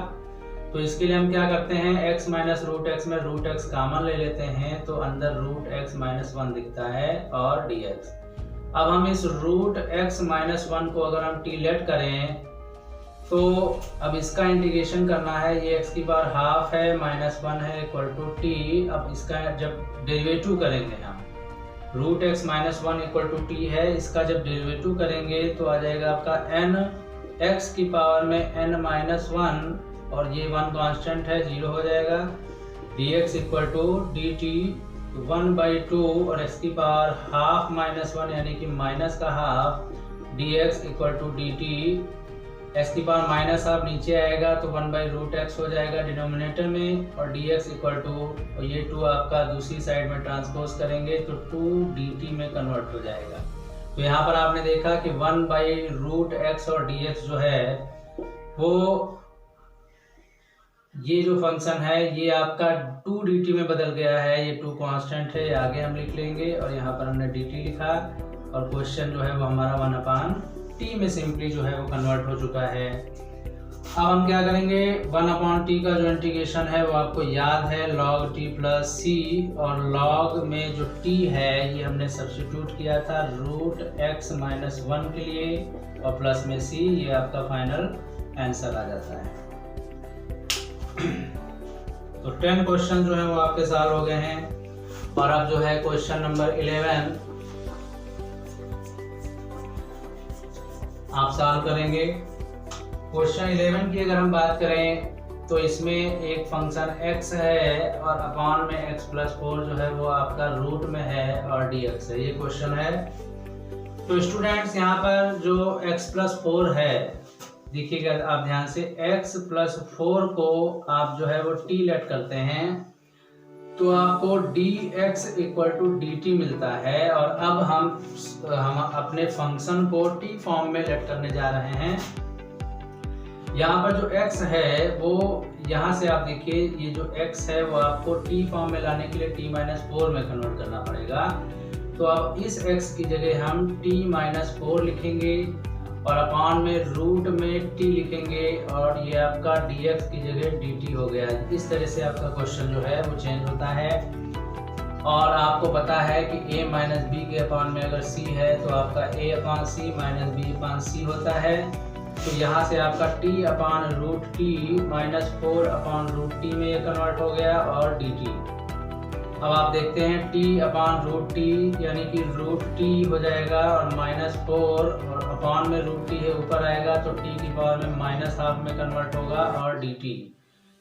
तो इसके लिए हम क्या करते हैं, x माइनस रूट x में रूट x कॉमन ले लेते हैं, तो अंदर रूट x माइनस 1 दिखता है और dx। अब हम इस रूट x माइनस 1 को अगर हम t लेट करें तो अब इसका इंटीग्रेशन करना है, ये x की पावर हाफ है माइनस 1 है इक्वल टू t। अब इसका जब डेरिवेटिव करेंगे हम, root x minus 1 equal to t है, इसका जब डेरिवेटिव करेंगे तो आ जाएगा आपका n x की पावर में n माइनस 1, और ये 1 कांस्टेंट है 0 हो जाएगा, dx इक्वल टू dt 1/2 और x की पावर हाफ माइनस 1 यानी कि माइनस का half, dx equal to dt, x की पावर माइनस हाफ नीचे आएगा तो 1/√x हो जाएगा डिनोमिनेटर में, और dx इक्वल टू, और ये 2 आपका दूसरी साइड में ट्रांसपोज करेंगे तो 2 dt में कन्वर्ट हो जाएगा। तो यहाँ पर आपने देखा कि 1/√x और dx जो है वो ये जो फंक्शन है ये आपका 2 dt में बदल गया है, ये 2 कांस्टेंट है, आगे हम लिख लेंगे, और यहाँ पर हमने dt लिखा, और क्वेश्चन जो है वो हमारा 1/t में सिंपली जो है वो कन्वर्ट हो चुका है। अब हम क्या करेंगे, 1/t का जो इंटीग्रेशन है वो आपको याद है log t प्लस c, और log में जो t है ये हमने सब्स्टिट्यूट किया था रूट x माइनस 1 के लिए, और प्लस में c, ये आपका फाइनल आंसर आ जाता है। तो 10 क्वेश्चन जो है वो आपके सॉल्व हो गए हैं, और अब जो है क्वेश्चन नंबर 11 आप सॉल्व करेंगे। क्वेश्चन 11 की अगर हम बात करें तो इसमें एक फंक्शन x है और अपॉन में x प्लस 4 जो है वो आपका रूट में है और dx है, ये क्वेश्चन है। तो स्टूडेंट्स यहाँ पर जो x प्लस 4 है, देखिएगा आप ध्यान से, x प्लस 4 को आप जो है वो t लेट करते हैं तो आपको dx इक्वल टू dt मिलता है, और अब हम अपने फंक्शन को t फॉर्म में लेट करने जा रहे हैं। यहाँ पर जो x है वो यहाँ से आप देखिए, ये जो x है वो आपको t फॉर्म में लाने के लिए t-4 में कन्वर्ट करना पड़ेगा। तो अब इस x की जगह हम t-4 लिखेंगे, और अपॉन में रूट में t लिखेंगे, और ये आपका dx की जगह dt हो गया। इस तरह से आपका क्वेश्चन जो है वो चेंज होता है। और आपको पता है कि a माइनस बी के अपॉन में अगर c है तो आपका a upon c minus B upon c होता है। तो यहाँ से आपका t upon root t minus 4 upon root t में ये कन्वर्ट हो गया, और dt। अब आप देखते हैं t/√t यानी कि √t हो जाएगा और -4 और अपॉन में √t है ऊपर आएगा तो t की पावर में -½ में कन्वर्ट होगा और dt।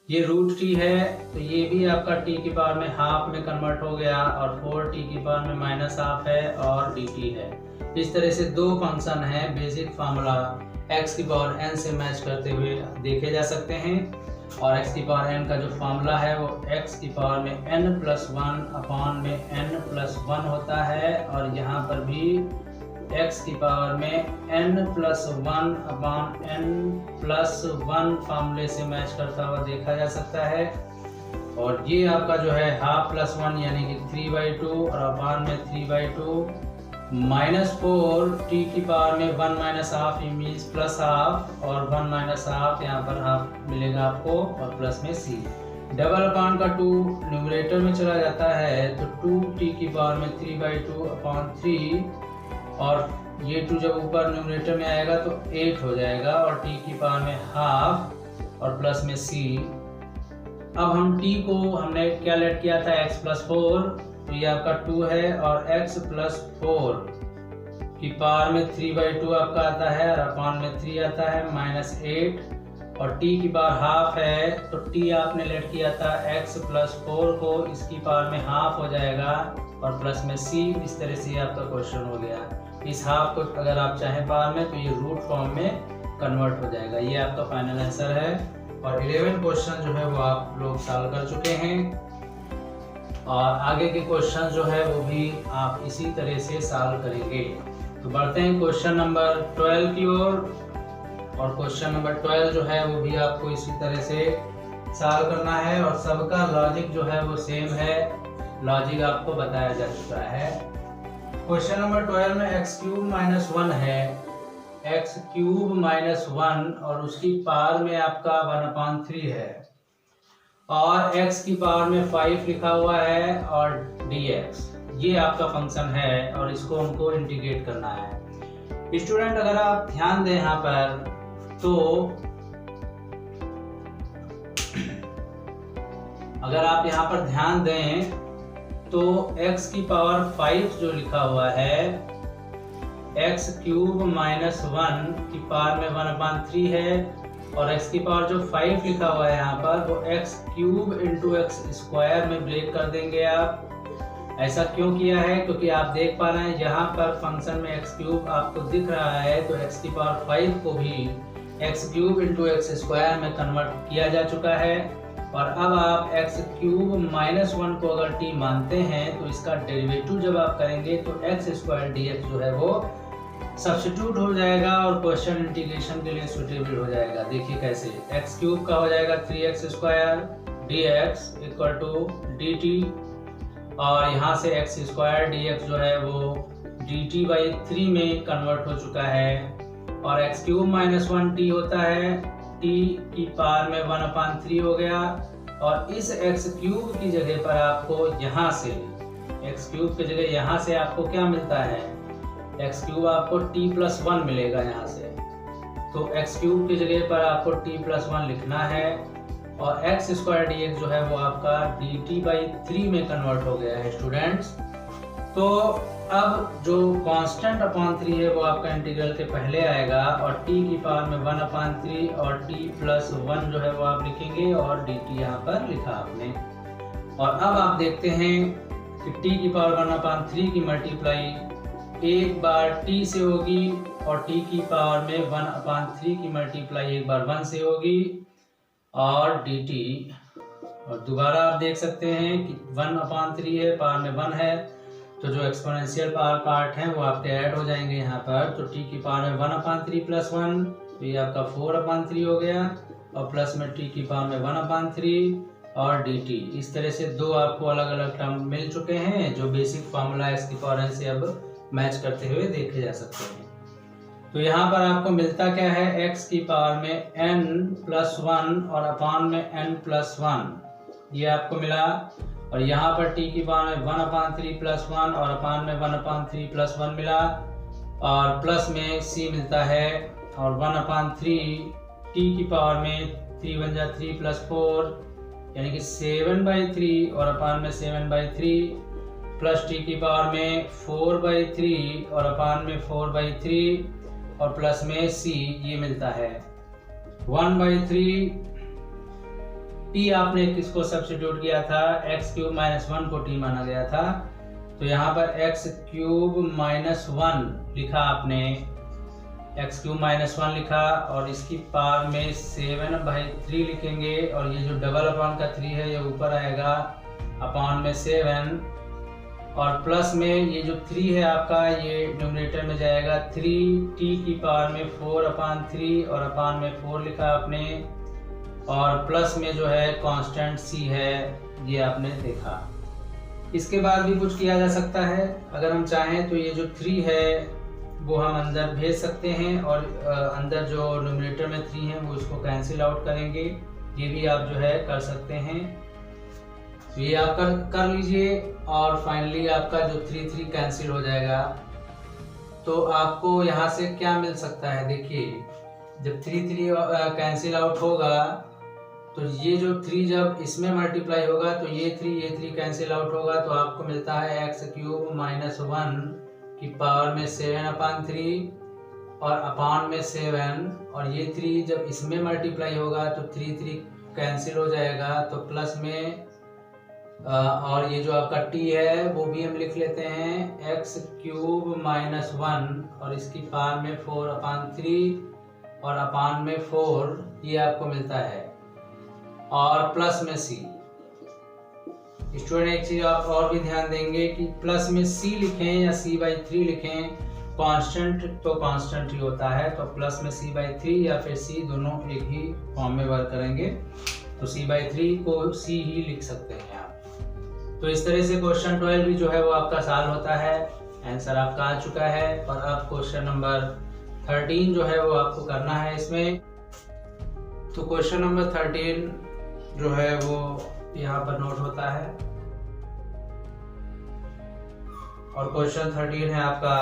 ये √t है तो ये भी आपका t की पावर में ½ में कन्वर्ट हो गया और 4t की पावर में -½ है और dt है। इस तरह से दो फंक्शन हैं बेसिक फार्मूला x की पावर n से मैच करते हुए देखे जा सकते हैं। और x की पावर n का जो फार्मूला है वो x की पावर में n+1 अपॉन में n+1 होता है और यहाँ पर भी x की पावर में n+1 अपॉन n+1 फार्मूले से मैच करता हुआ देखा जा सकता है। और ये आपका जो है ½ + 1 यानी कि 3/2 और अपॉन में 3/2 -4 t की पावर में 1 - ½ मीन्स +½ और 1 - ½ यहाँ पर ½ मिलेगा आपको और प्लस में c। डबल अपॉन का 2 न्यूमरेटर में चला जाता है तो 2t की पावर में 3/2 अपॉन 3 और ये 2 जब ऊपर न्यूमरेटर में आएगा तो 8 हो जाएगा और t की पावर में ½ और प्लस में c। अब हम t को हमने क्या लेट किया था x+4 तो ये आपका 2 है और x+4 की पावर में 3/2 आपका आता है और अपॉन में 3 आता है -8 और t की पावर ½ है तो t आपने लेट किया था x+4 को, इसकी पावर में ½ हो जाएगा और प्लस में c। इस तरह से आपका क्वेश्चन हो गया। इस ½ को अगर आप चाहें पावर में तो ये रूट फॉर्म में कन्वर्ट हो जाएगा। ये आपका फाइनल आंसर है और 11 क्वेश्चन जो है वो आप लोग सॉल्व कर चुके हैं और आगे के क्वेश्चन जो है वो भी आप इसी तरह से सॉल्व करेंगे। तो बढ़ते हैं क्वेश्चन नंबर 12 की ओर और क्वेश्चन नंबर 12 जो है वो भी आपको इसी तरह से सॉल्व करना है और सबका लॉजिक जो है वो सेम है, लॉजिक आपको बताया जा चुका है। क्वेश्चन नंबर 12 में x³ - 1 है, x³ - 1 और उसकी पावर में आपका 1/3 है और x की पावर में 5 लिखा हुआ है और dx ये आपका फंक्शन है और इसको हमको इंटीग्रेट करना है। स्टूडेंट अगर आप ध्यान दें यहाँ पर तो अगर आप यहाँ पर ध्यान दें तो x की पावर 5 जो लिखा हुआ है x³ - 1 की पावर में 1/3 है और x की पावर जो 5 लिखा हुआ है यहाँ पर वो x³ × x² में ब्रेक कर देंगे आप। ऐसा क्यों किया है? क्योंकि आप देख पा रहे हैं यहाँ पर फंक्शन में x³ आपको दिख रहा है तो x की पावर 5 को भी x³ × x² में कन्वर्ट किया जा चुका है और अब आप x³ - 1 को अगर t मानते हैं तो इसका डेरिवेटिव जब आप करेंगे तो x² dx जो है वो सब्स्टिट्यूट हो जाएगा और क्वेश्चन इंटीग्रेशन के लिए सुटेबल हो जाएगा। देखिए कैसे, x³ का हो जाएगा 3x² dx = dt और यहाँ से x² dx जो है वो dt/3 में कन्वर्ट हो चुका है और x³ - 1 t होता है, t की पावर में 1/3 हो गया और इस x³ की जगह पर आपको यहाँ से x³ की जगह यहाँ से आपको क्या मिलता है, x³ आपको t+1 मिलेगा यहाँ से, तो x³ की जगह पर आपको t+1 लिखना है और x² dx जो है वो आपका dt/3 में कन्वर्ट हो गया है स्टूडेंट्स। तो अब जो कांस्टेंट अपॉन 3 है वो आपका इंटीग्रल के पहले आएगा और t की पावर में 1/3 और t+1 जो है वो आप लिखेंगे और dt यहाँ पर लिखा आपने। और अब आप देखते हैं कि t की पावर 1/3 की मल्टीप्लाई एक बार t से होगी और t की पावर में 1/3 की मल्टीप्लाई एक बार 1 से होगी और dt और दोबारा आप देख सकते हैं कि 1/3 है, पावर में 1 है तो जो एक्सपोनेंशियल पावर पार्ट है वो आपके ऐड हो जाएंगे यहाँ पर। तो t की पावर में 1/3 + 1 तो ये आपका 4/3 हो गया और प्लस में t की पावर में 1/3 और dt। इस तरह से दो आपको अलग अलग टर्म मिल चुके हैं जो बेसिक फार्मूला x की पावर n से अब मैच करते हुए देखे जा सकते हैं। तो यहाँ पर आपको मिलता क्या है, x की पावर में n+1 और अपॉन में n+1 ये आपको मिला और यहाँ पर t की पावर में 1/3 + 1 और अपॉन में 1/3 + 1 मिला और प्लस में c मिलता है और 1/3 t की पावर में 3 × 3 + 4 यानी कि 7/3 और अपान में 7/3 प्लस टी की पावर में 4/3 और अपान में 4/3 और प्लस में c, ये मिलता है 1/3। t आपने किसको सब्स्टिट्यूट किया था, x³ - 1 को t माना गया था, तो यहाँ पर x³ - 1 लिखा आपने, x³ - 1 लिखा और इसकी पावर में 7/3 लिखेंगे और ये जो डबल अपान का 3 है ये ऊपर आएगा अपान में 7 और प्लस में ये जो 3 है आपका ये न्यूमरेटर में जाएगा 3t की पावर में 4/3 और अपान में 4 लिखा आपने और प्लस में जो है कांस्टेंट c है, ये आपने देखा। इसके बाद भी कुछ किया जा सकता है, अगर हम चाहें तो ये जो 3 है वो हम अंदर भेज सकते हैं और अंदर जो न्यूमरेटर में 3 है वो इसको कैंसिल आउट करेंगे, ये भी आप जो है कर सकते हैं। तो ये आप कर लीजिए और फाइनली आपका जो 3 कैंसिल हो जाएगा। तो आपको यहाँ से क्या मिल सकता है, देखिए जब 3 कैंसिल आउट होगा तो ये जो 3 जब इसमें मल्टीप्लाई होगा तो ये 3 कैंसिल आउट होगा, तो आपको मिलता है x³ - 1 की पावर में 7/3 और अपान में 7 और ये 3 जब इसमें मल्टीप्लाई होगा तो 3 कैंसिल हो जाएगा, तो प्लस में और ये जो आपका t है वो भी हम लिख लेते हैं x³ - 1 और इसकी पावर में 4/3 और अपान में 4, ये आपको मिलता है और प्लस में c। स्टूडेंट एक चीज आप और भी ध्यान देंगे कि प्लस में c लिखें या c/3 लिखें, कांस्टेंट तो कांस्टेंट ही होता है, तो प्लस में c/3 या फिर c दोनों एक ही फॉर्म में वर्क करेंगे, तो c/3 को c ही लिख सकते हैं आप। तो इस तरह से क्वेश्चन 12 भी जो है वो आपका सॉल्व होता है, आंसर आपका आ चुका है और अब क्वेश्चन नंबर 13 जो है वो आपको करना है इसमें। तो क्वेश्चन नंबर 13 जो है वो यहाँ पर नोट होता है और क्वेश्चन 13 है आपका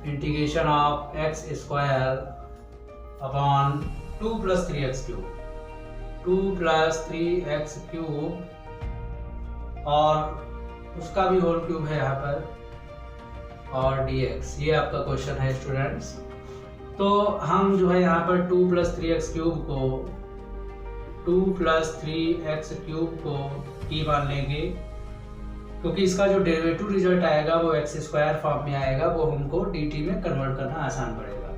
integration of x² upon 2 + 3x³ 2 + 3x³ और उसका भी होल क्यूब है यहाँ पर और dx, ये आपका क्वेश्चन है स्टूडेंट्स। तो हम जो है यहाँ पर 2 + 3x³ को 2 + 3x³ को t मान लेंगे, क्योंकि इसका जो डेरिवेटिव रिजल्ट आएगा वो x² फॉर्म में आएगा, वो हमको dt में कन्वर्ट करना आसान पड़ेगा।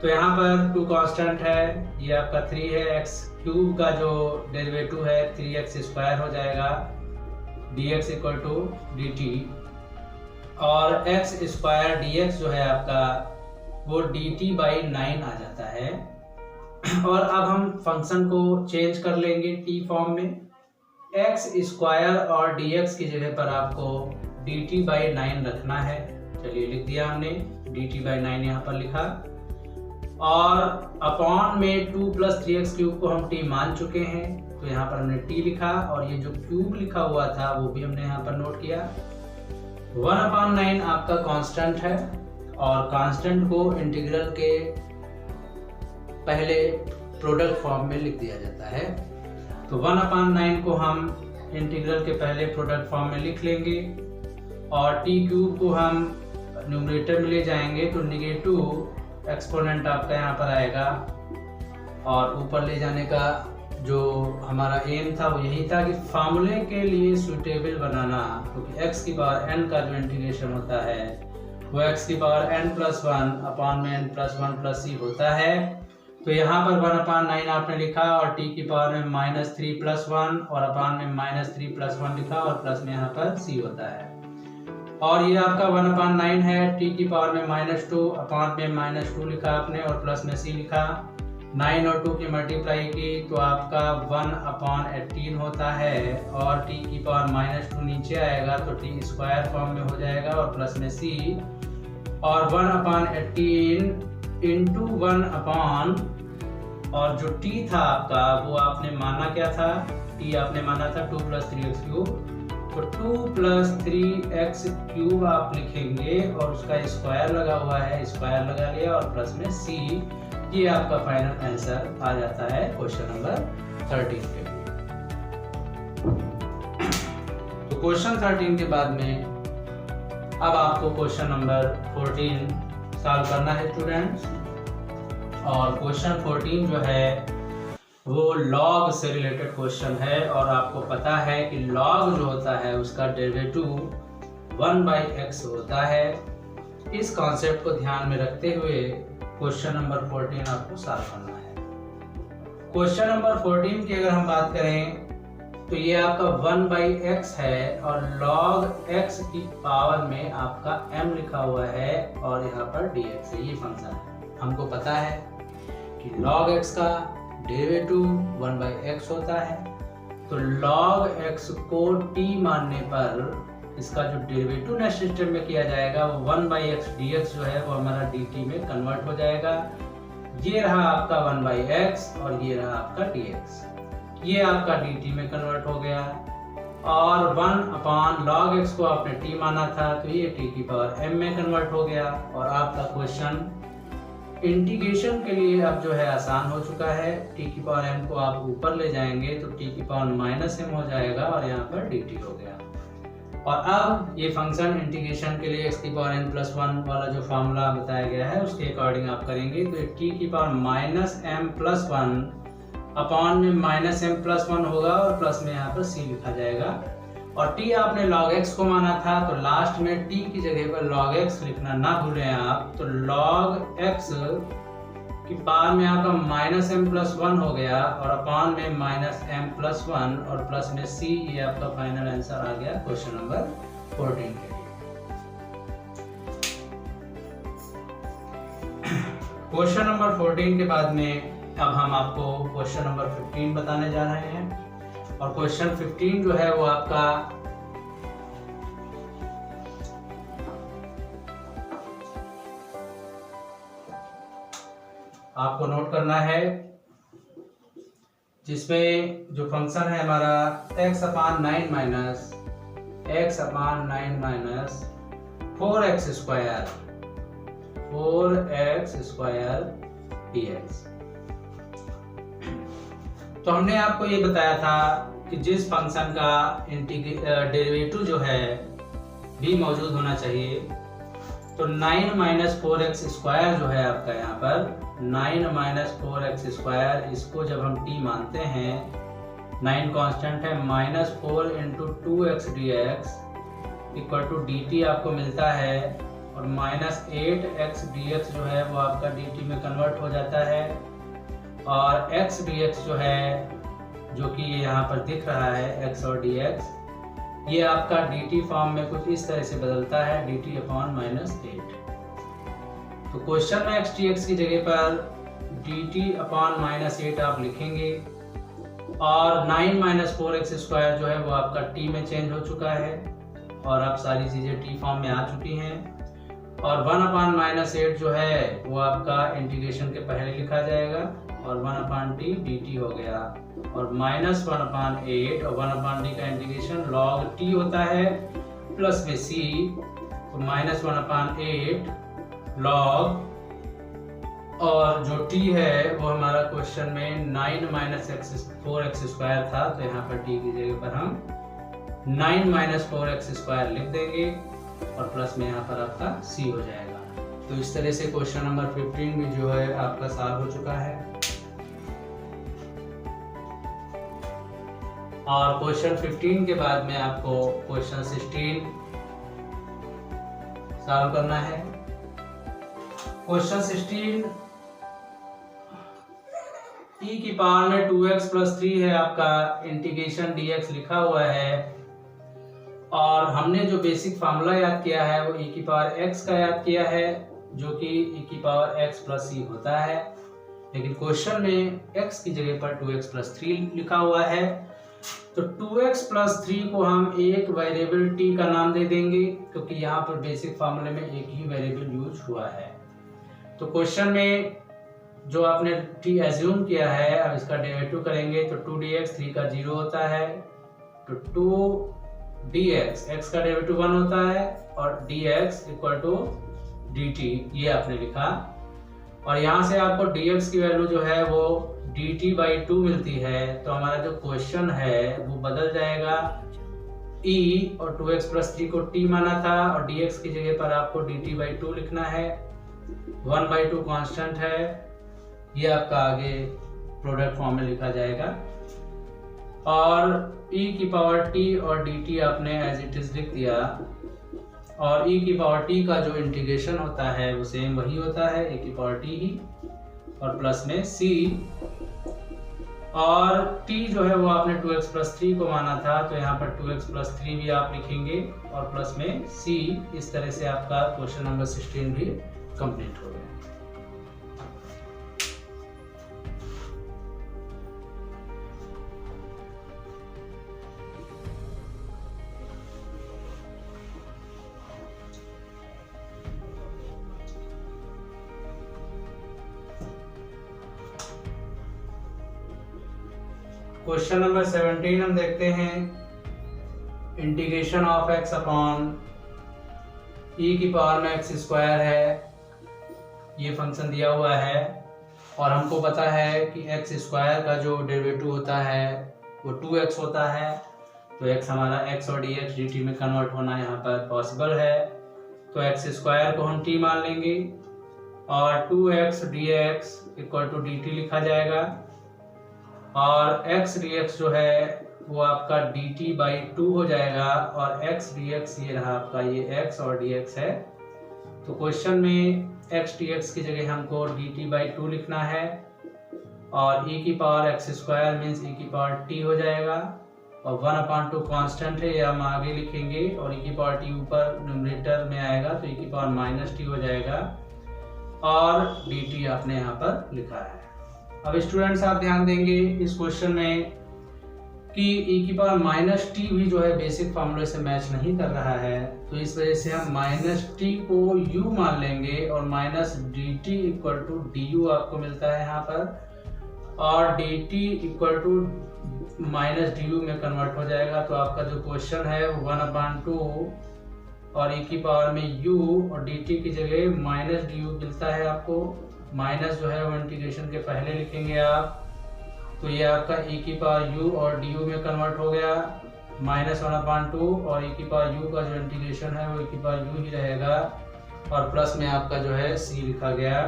तो यहाँ पर 2 कांस्टेंट है, ये आपका 3 है, x³ का जो डेरिवेटिव है 3x² हो जाएगा, dx = dt और x² dx जो है आपका वो dt/9 आ जाता है। और अब हम फंक्शन को चेंज कर लेंगे t फॉर्म में, x² और dx की जगह पर आपको dt/9 रखना है। चलिए लिख दिया हमने, dt/9 यहाँ पर लिखा और अपॉन में 2 + 3x³ को हम t मान चुके हैं, तो यहाँ पर हमने t लिखा और ये जो क्यूब लिखा हुआ था वो भी हमने यहाँ पर नोट किया। 1/9 आपका कांस्टेंट है और कांस्टेंट को इंटीग्रल के पहले प्रोडक्ट फॉर्म में लिख दिया जाता है, तो 1/9 को हम इंटीग्रल के पहले प्रोडक्ट फॉर्म में लिख लेंगे और t³ को हम न्यूमरेटर में ले जाएंगे तो नेगेटिव एक्सपोनेंट आपका यहाँ पर आएगा और ऊपर ले जाने का जो हमारा एम था वो यही था कि फार्मूले के लिए सुटेबल बनाना, क्योंकि x की पावर n का जो इंटीग्रेशन होता है वो x की पावर n+1 अपान में n+1 + c होता है। तो यहाँ पर 1/9 आपने लिखा और t की पावर में -3+1 और अपान में -3+1 लिखा और प्लस में यहाँ पर c होता है। और ये आपका 1/9 है, t की पावर में -2 अपान में -2 लिखा आपने और प्लस में c लिखा। 9 और 2 की मल्टीप्लाई की तो आपका 1/18 होता है और t की पावर -2 नीचे आएगा तो t² फॉर्म में हो जाएगा और प्लस में c और 1/18 इंटू 1 और जो t था आपका वो आपने माना क्या था, t आपने माना था 2 + 3x³, तो 2 + 3x³ आप लिखेंगे और उसका स्क्वायर लगा हुआ है, स्क्वायर लगा लिया और प्लस में c, ये आपका फाइनल आंसर आ जाता है क्वेश्चन नंबर 13 के लिए। तो क्वेश्चन 13 के बाद में अब आपको क्वेश्चन नंबर 14 सॉल्व करना है स्टूडेंट्स। और क्वेश्चन 14 जो है वो लॉग से रिलेटेड क्वेश्चन है, और आपको पता है कि लॉग जो होता है उसका डेरिवेटिव 1/x होता है। इस कॉन्सेप्ट को ध्यान में रखते हुए क्वेश्चन नंबर 14 आपको सॉल्व करना है। क्वेश्चन नंबर 14 की अगर हम बात करें तो ये आपका 1/x है और log x की पावर में आपका m लिखा हुआ है और यहाँ पर dx है, ये फंक्शन है। हमको पता है कि log x का डेरिवेटिव 1/x होता है, तो log x को t मानने पर इसका जो डेरिवेटिव नेक्स्ट स्टेप में किया जाएगा वो 1/x dx जो है वो हमारा dt में कन्वर्ट हो जाएगा। ये रहा आपका 1/x और ये रहा आपका dx, ये आपका dt में कन्वर्ट हो गया। और 1/log x को आपने t माना था तो ये t की पावर m में कन्वर्ट हो गया। और आपका क्वेश्चन इंटीग्रेशन के लिए अब जो है आसान हो चुका है। t की पावर m को आप ऊपर ले जाएंगे तो t की पावर -m हो जाएगा और यहाँ पर dt हो गया। और अब ये फंक्शन इंटीग्रेशन के लिए x की पावर n+1 वाला जो फॉर्मूला बताया गया है उसके अकॉर्डिंग आप करेंगे तो t की पावर -m+1 अपॉन में -m+1 होगा और प्लस में यहाँ पर c लिखा जाएगा। और t आपने log x को माना था तो लास्ट में t की जगह पर log x लिखना ना भूलें आप। तो log x की पावर में आपका -m+1 हो गया और अपॉन में -m+1 और प्लस में c, ये आपका फाइनल आंसर आ गया क्वेश्चन नंबर 14 के लिए। क्वेश्चन नंबर 14 के बाद में अब हम आपको क्वेश्चन नंबर 15 बताने जा रहे हैं। और क्वेश्चन 15 जो है वो आपका आपको नोट करना है, जिसमें जो फंक्शन है हमारा x/9 4x² dx। तो हमने आपको ये बताया था कि जिस फंक्शन का डेरिवेटिव जो है भी मौजूद होना चाहिए, तो 9 - 4x² जो है आपका यहाँ पर 9 - 4x², इसको जब हम t मानते हैं, 9 कांस्टेंट है, -4 × 2x dx = dt आपको मिलता है। और -8x dx जो है वो आपका dt में कन्वर्ट हो जाता है। और x dx जो है, जो कि ये यहाँ पर दिख रहा है x और dx, ये आपका dt फॉर्म में कुछ इस तरह से बदलता है, dt/-8। तो क्वेश्चन में x dx की जगह पर dt/-8 आप लिखेंगे। और 9 - 4x² जो है वो आपका t में चेंज हो चुका है और अब सारी चीज़ें t फॉर्म में आ चुकी हैं। और 1/-8 जो है वो आपका इंटीग्रेशन के पहले लिखा जाएगा और 1/t dt हो गया। और -1/8 और 1/t का इंटीग्रेशन log t होता है प्लस में c, तो -1/8 log, और जो t है वो हमारा क्वेश्चन में 9 - 4x² था, तो यहाँ पर t की जगह पर हम 9 - 4x² लिख देंगे और प्लस में यहाँ पर आपका c हो जाएगा। तो इस तरह से क्वेश्चन नंबर 15 भी जो है आपका सॉल्व हो चुका है। और क्वेश्चन 15 के बाद में आपको क्वेश्चन 16 सॉल्व करना है। क्वेश्चन 16 e की पावर में 2x + 3 है, आपका इंटीग्रेशन dx लिखा हुआ है। और हमने जो बेसिक फार्मूला याद किया है वो e की पावर x का याद किया है, जो कि e की पावर x + c होता है। लेकिन क्वेश्चन में x की जगह पर 2x + 3 लिखा हुआ है, तो 2x + 3 को हम एक वेरिएबल t का नाम दे देंगे, क्योंकि यहाँ पर बेसिक फार्मूले में एक ही वेरिएबल यूज हुआ है। तो क्वेश्चन में जो आपने t एज्यूम किया है, अब इसका डेरिवेटिव करेंगे तो 2dx 3 का 0 होता है, तो 2dx x का डेरिवेटिव 1 होता है और dx = dt, ये आपने लिखा। और यहाँ से आपको dx की वैल्यू जो है वो dt/2 मिलती है। तो हमारा जो क्वेश्चन है वो बदल जाएगा, e और 2x+3 को t माना था और dx की जगह पर आपको dt/2 लिखना है। 1/2 कांस्टेंट है, ये आपका आगे प्रोडक्ट फॉर्म में लिखा जाएगा। और e की पावर t और dt आपने एज इट इज लिख दिया। और e की पावर t का जो इंटीग्रेशन होता है वो सेम वही होता है, e की पावर t ही, और प्लस में c। और t जो है वो आपने 2x+3 को माना था, तो यहाँ पर 2x+3 भी आप लिखेंगे और प्लस में c। इस तरह से आपका क्वेश्चन नंबर 16 भी कंप्लीट हो गया। क्वेश्चन नंबर 17 हम देखते हैं। Integration of x upon e की पावर में x² है, ये फंक्शन दिया हुआ है और हमको पता है कि x² का जो डेरिवेटिव होता है वो 2x होता है। तो x हमारा x और dx dt में कन्वर्ट होना यहाँ पर पॉसिबल है, तो x² को हम t मान लेंगे और 2x dx equal to dt लिखा जाएगा। और x dx जो है वो आपका dt/2 हो जाएगा और x dx ये रहा आपका, ये x और dx है। तो क्वेश्चन में x dx की जगह हमको dt/2 लिखना है और e की पावर x² मीन्स e की पावर t हो जाएगा और 1/2 कांस्टेंट है, ये हम आगे लिखेंगे और e की पावर t ऊपर न्यूमरेटर में आएगा तो e की पावर -t हो जाएगा और dt आपने यहाँ पर लिखा है। अब स्टूडेंट्स आप ध्यान देंगे इस क्वेश्चन में कि e की पावर -t भी जो है बेसिक फार्मूले से मैच नहीं कर रहा है, तो इस वजह से हम -t को u मान लेंगे और -dt इक्वल टू du आपको मिलता है यहाँ पर और dt इक्वल टू -du में कन्वर्ट हो जाएगा। तो आपका जो क्वेश्चन है वो 1/2 और e की पावर में u और dt की जगह -du मिलता है आपको। माइनस जो है वो इंटीग्रेशन के पहले लिखेंगे आप, तो ये आपका e की पावर u और du में कन्वर्ट हो गया -1/2 और e की पावर u का जो इंटीग्रेशन है वो e की पावर u ही रहेगा और प्लस में आपका जो है c लिखा गया।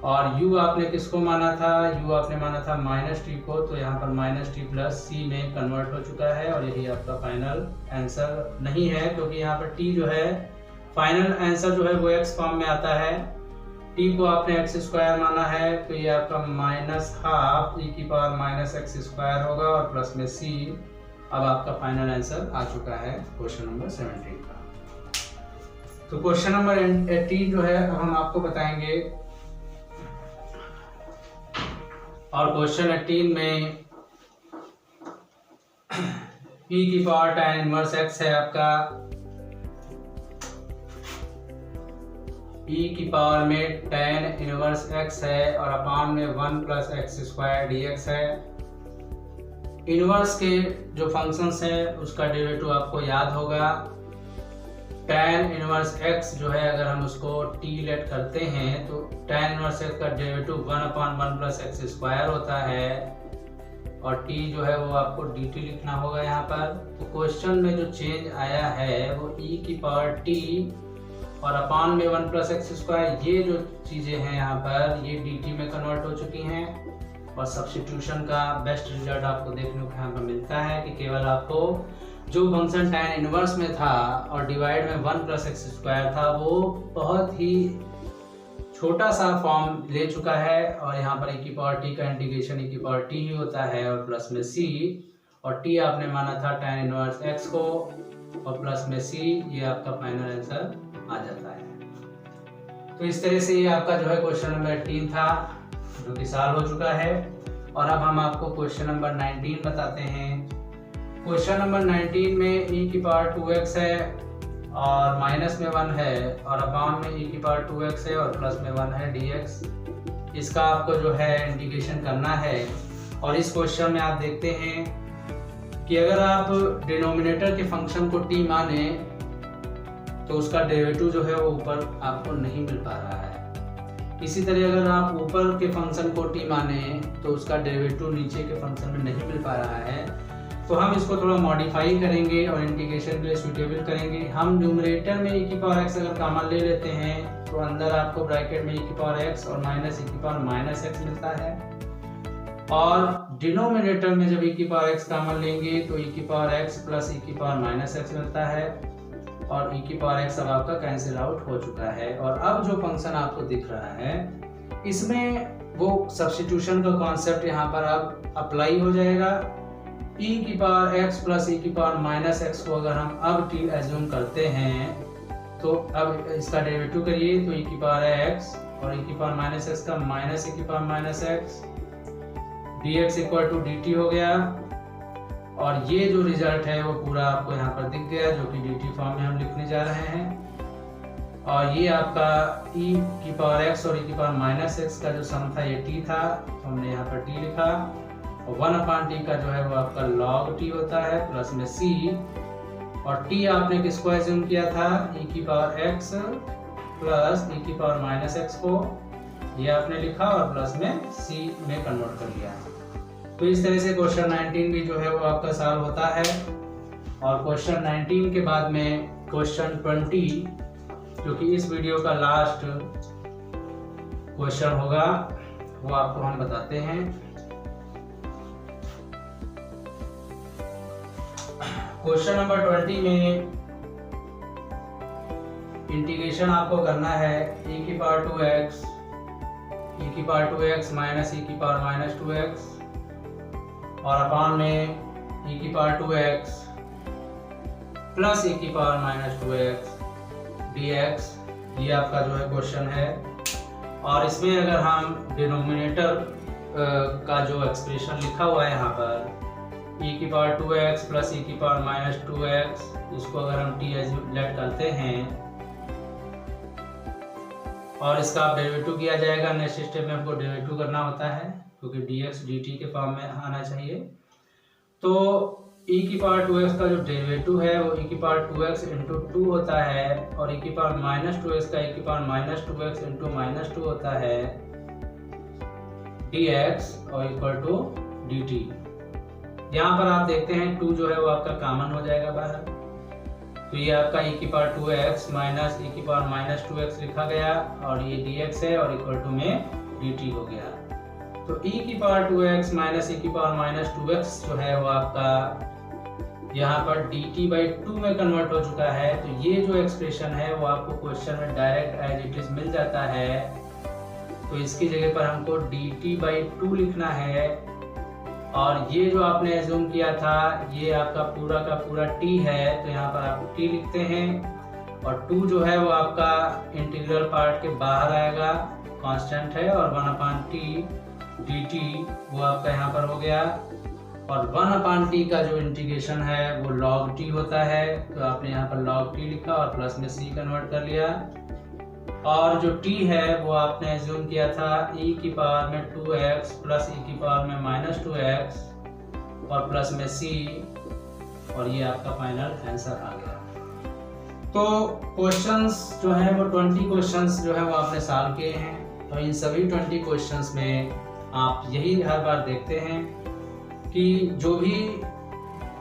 और u आपने किसको माना था, u आपने माना था -t को, तो यहाँ पर -t प्लस c में कन्वर्ट हो चुका है और यही आपका फाइनल आंसर नहीं है, क्योंकि यहाँ पर t जो है फाइनल आंसर जो है वो x फॉर्म में आता है। t को आपने x² माना है तो ये आपका -12 e की पावर -x² होगा और प्लस में c। अब आपका फाइनल आंसर आ चुका है क्वेश्चन नंबर 17 का। तो क्वेश्चन नंबर 18 जो है अब हम आपको बताएंगे और क्वेश्चन 18 में e की पावर tan इनवर्स x है आपका, e की पावर में tan इनवर्स x है और अपान में 1 + x² dx है। इनवर्स के जो फंक्शंस हैं उसका डेरिवेटिव आपको याद होगा। tan इनवर्स x जो है अगर हम उसको t लेट करते हैं तो tan इनवर्स x का डेरिवेटिव 1/1 + x² होता है और t जो है वो आपको dt लिखना होगा यहाँ पर। तो क्वेश्चन में जो चेंज आया है वो e की पावर t और अपान में 1 + x², ये जो चीज़ें हैं यहाँ पर ये dt में कन्वर्ट हो चुकी हैं और सब्स्टिट्यूशन का बेस्ट रिजल्ट आपको देखने को यहाँ पर मिलता है कि केवल आपको जो फंक्शन tan इनवर्स में था और डिवाइड में 1 + x² था वो बहुत ही छोटा सा फॉर्म ले चुका है और यहाँ पर e की पावर t का इंटीग्रेशन e की पावर t ही होता है और प्लस में c और t आपने माना था tan इनवर्स x को और प्लस में c, ये आपका फाइनल आंसर आ जाता है। तो इस तरह से ये आपका जो है क्वेश्चन नंबर 18 था जो कि सॉल्व हो चुका है। और अब हम आपको क्वेश्चन नंबर 19 बताते हैं। क्वेश्चन नंबर 19 में e की पावर 2x है और माइनस में 1 है और अपान में e की पावर 2x है और प्लस में 1 है dx। इसका आपको जो है इंटीग्रेशन करना है और इस क्वेश्चन में आप देखते हैं कि अगर आप डिनोमिनेटर के फंक्शन को t माने तो उसका डेरिवेटिव जो है वो ऊपर आपको नहीं मिल पा रहा है। इसी तरह अगर आप ऊपर के फंक्शन को t माने तो उसका डेरिवेटिव नीचे के फंक्शन में नहीं मिल पा रहा है, तो हम इसको थोड़ा मॉडिफाई करेंगे और इंटीग्रेशन के लिए सूटेबल करेंगे। हम न्यूमरेटर में e⁻x अगर कॉमन ले लेते हैं तो अंदर आपको ब्रैकेट में e⁻x और माइनस e⁻x मिलता है, और डिनोमिनेटर में जब e⁻x कॉमन लेंगे तो e⁻x प्लस e⁻x मिलता है, और e⁻x अब आपका कैंसिल आउट हो चुका है। और अब जो फंक्शन आपको दिख रहा है इसमें वो सब्स्टिट्यूशन का कॉन्सेप्ट यहाँ पर अब अप्लाई हो जाएगा। e⁻x प्लस e⁻x को अगर हम अब t एज्यूम करते हैं तो अब इसका डेरिवेटिव करिए तो e⁻x और e⁻x का minus e⁻x dx equal to dt हो गया, और ये जो रिजल्ट है वो पूरा आपको यहाँ पर दिख गया जो कि dt फॉर्म में हम लिखने जा रहे हैं। और ये आपका e⁻x और e⁻x का जो सम था ये t था, तो हमने यहाँ पर t लिखा, और 1/t का जो है वो आपका log t होता है प्लस में c, और t आपने किसको एज्यूम किया था e⁻x प्लस e⁻x को, ये आपने लिखा और प्लस में c में कन्वर्ट कर लिया। तो इस तरह से क्वेश्चन 19 भी जो है वो आपका सॉल्व होता है। और क्वेश्चन 19 के बाद में क्वेश्चन 20 जो कि इस वीडियो का लास्ट क्वेश्चन होगा वो आपको हम बताते हैं। क्वेश्चन नंबर 20 में इंटीग्रेशन आपको करना है e⁻2x माइनस e⁻2x और अपान में e⁻2x प्लस e⁻2x dx, ये आपका जो है क्वेश्चन है। और इसमें अगर हम डिनोमिनेटर का जो एक्सप्रेशन लिखा हुआ है यहाँ पर e⁻2x प्लस e⁻2x, इसको अगर हम t लेट करते हैं और इसका डेरिवेटिव किया जाएगा, नेक्स्ट स्टेप में हमको डेरिवेटिव करना होता है क्योंकि dx dt के फॉर्म में आना चाहिए। तो e⁻2x का जो डेरिवेटिव है वो e⁻2x इंटू 2 होता है, और e⁻2x का e⁻2x इंटू -2 होता है dx और इक्वल टू dt। यहाँ पर आप देखते हैं 2 जो है वो आपका कॉमन हो जाएगा बाहर, तो ये आपका e⁻2x माइनस e⁻2x लिखा गया, और ये dx है और इक्वल टू में dt हो गया। तो e⁻2x माइनस e⁻2x जो है वो आपका यहाँ पर dt/2 में कन्वर्ट हो चुका है। तो ये जो एक्सप्रेशन है वो आपको क्वेश्चन में डायरेक्ट एज इट इज मिल जाता है, तो इसकी जगह पर हमको dt/2 लिखना है, और ये जो आपने एज्यूम किया था ये आपका पूरा का पूरा t है, तो यहाँ पर आप t लिखते हैं, और 2 जो है वो आपका इंटीग्रल पार्ट के बाहर आएगा, कांस्टेंट है, और 1/t dt वो आपका यहाँ पर हो गया, और 1/t का जो इंटीग्रेशन है वो log t होता है, तो आपने यहाँ पर log t लिखा और प्लस में c कन्वर्ट कर लिया, और जो t है वो आपने एज्यूम किया था e⁻2x प्लस e⁻2x और प्लस में c, और ये आपका फाइनल आंसर आ गया। तो क्वेश्चंस जो है वो 20 क्वेश्चंस जो है वो आपने सॉल्व किए हैं। तो इन सभी 20 क्वेश्चंस में आप यही हर बार देखते हैं कि जो भी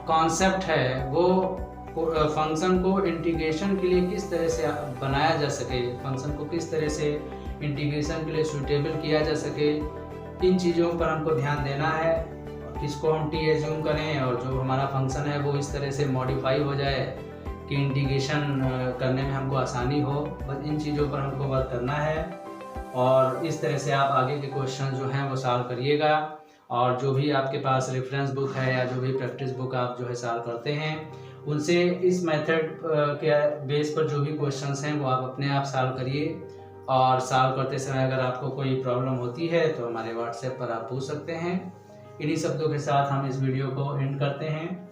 कॉन्सेप्ट है वो फंक्शन को इंटीग्रेशन के लिए किस तरह से बनाया जा सके, फंक्शन को किस तरह से इंटीग्रेशन के लिए सूटेबल किया जा सके, इन चीज़ों पर हमको ध्यान देना है। किसको हम t एज्यूम करें और जो हमारा फंक्शन है वो इस तरह से मॉडिफाई हो जाए कि इंटीग्रेशन करने में हमको आसानी हो, बस इन चीज़ों पर हमको वर्क करना है। और इस तरह से आप आगे के क्वेश्चन जो हैं वो सॉल्व करिएगा, और जो भी आपके पास रेफरेंस बुक है या जो भी प्रैक्टिस बुक आप जो है सॉल्व करते हैं उनसे इस मेथड के बेस पर जो भी क्वेश्चंस हैं वो आप अपने आप सॉल्व करिए। और सॉल्व करते समय अगर आपको कोई प्रॉब्लम होती है तो हमारे व्हाट्सएप पर आप पूछ सकते हैं। इन्हीं शब्दों के साथ हम इस वीडियो को एंड करते हैं।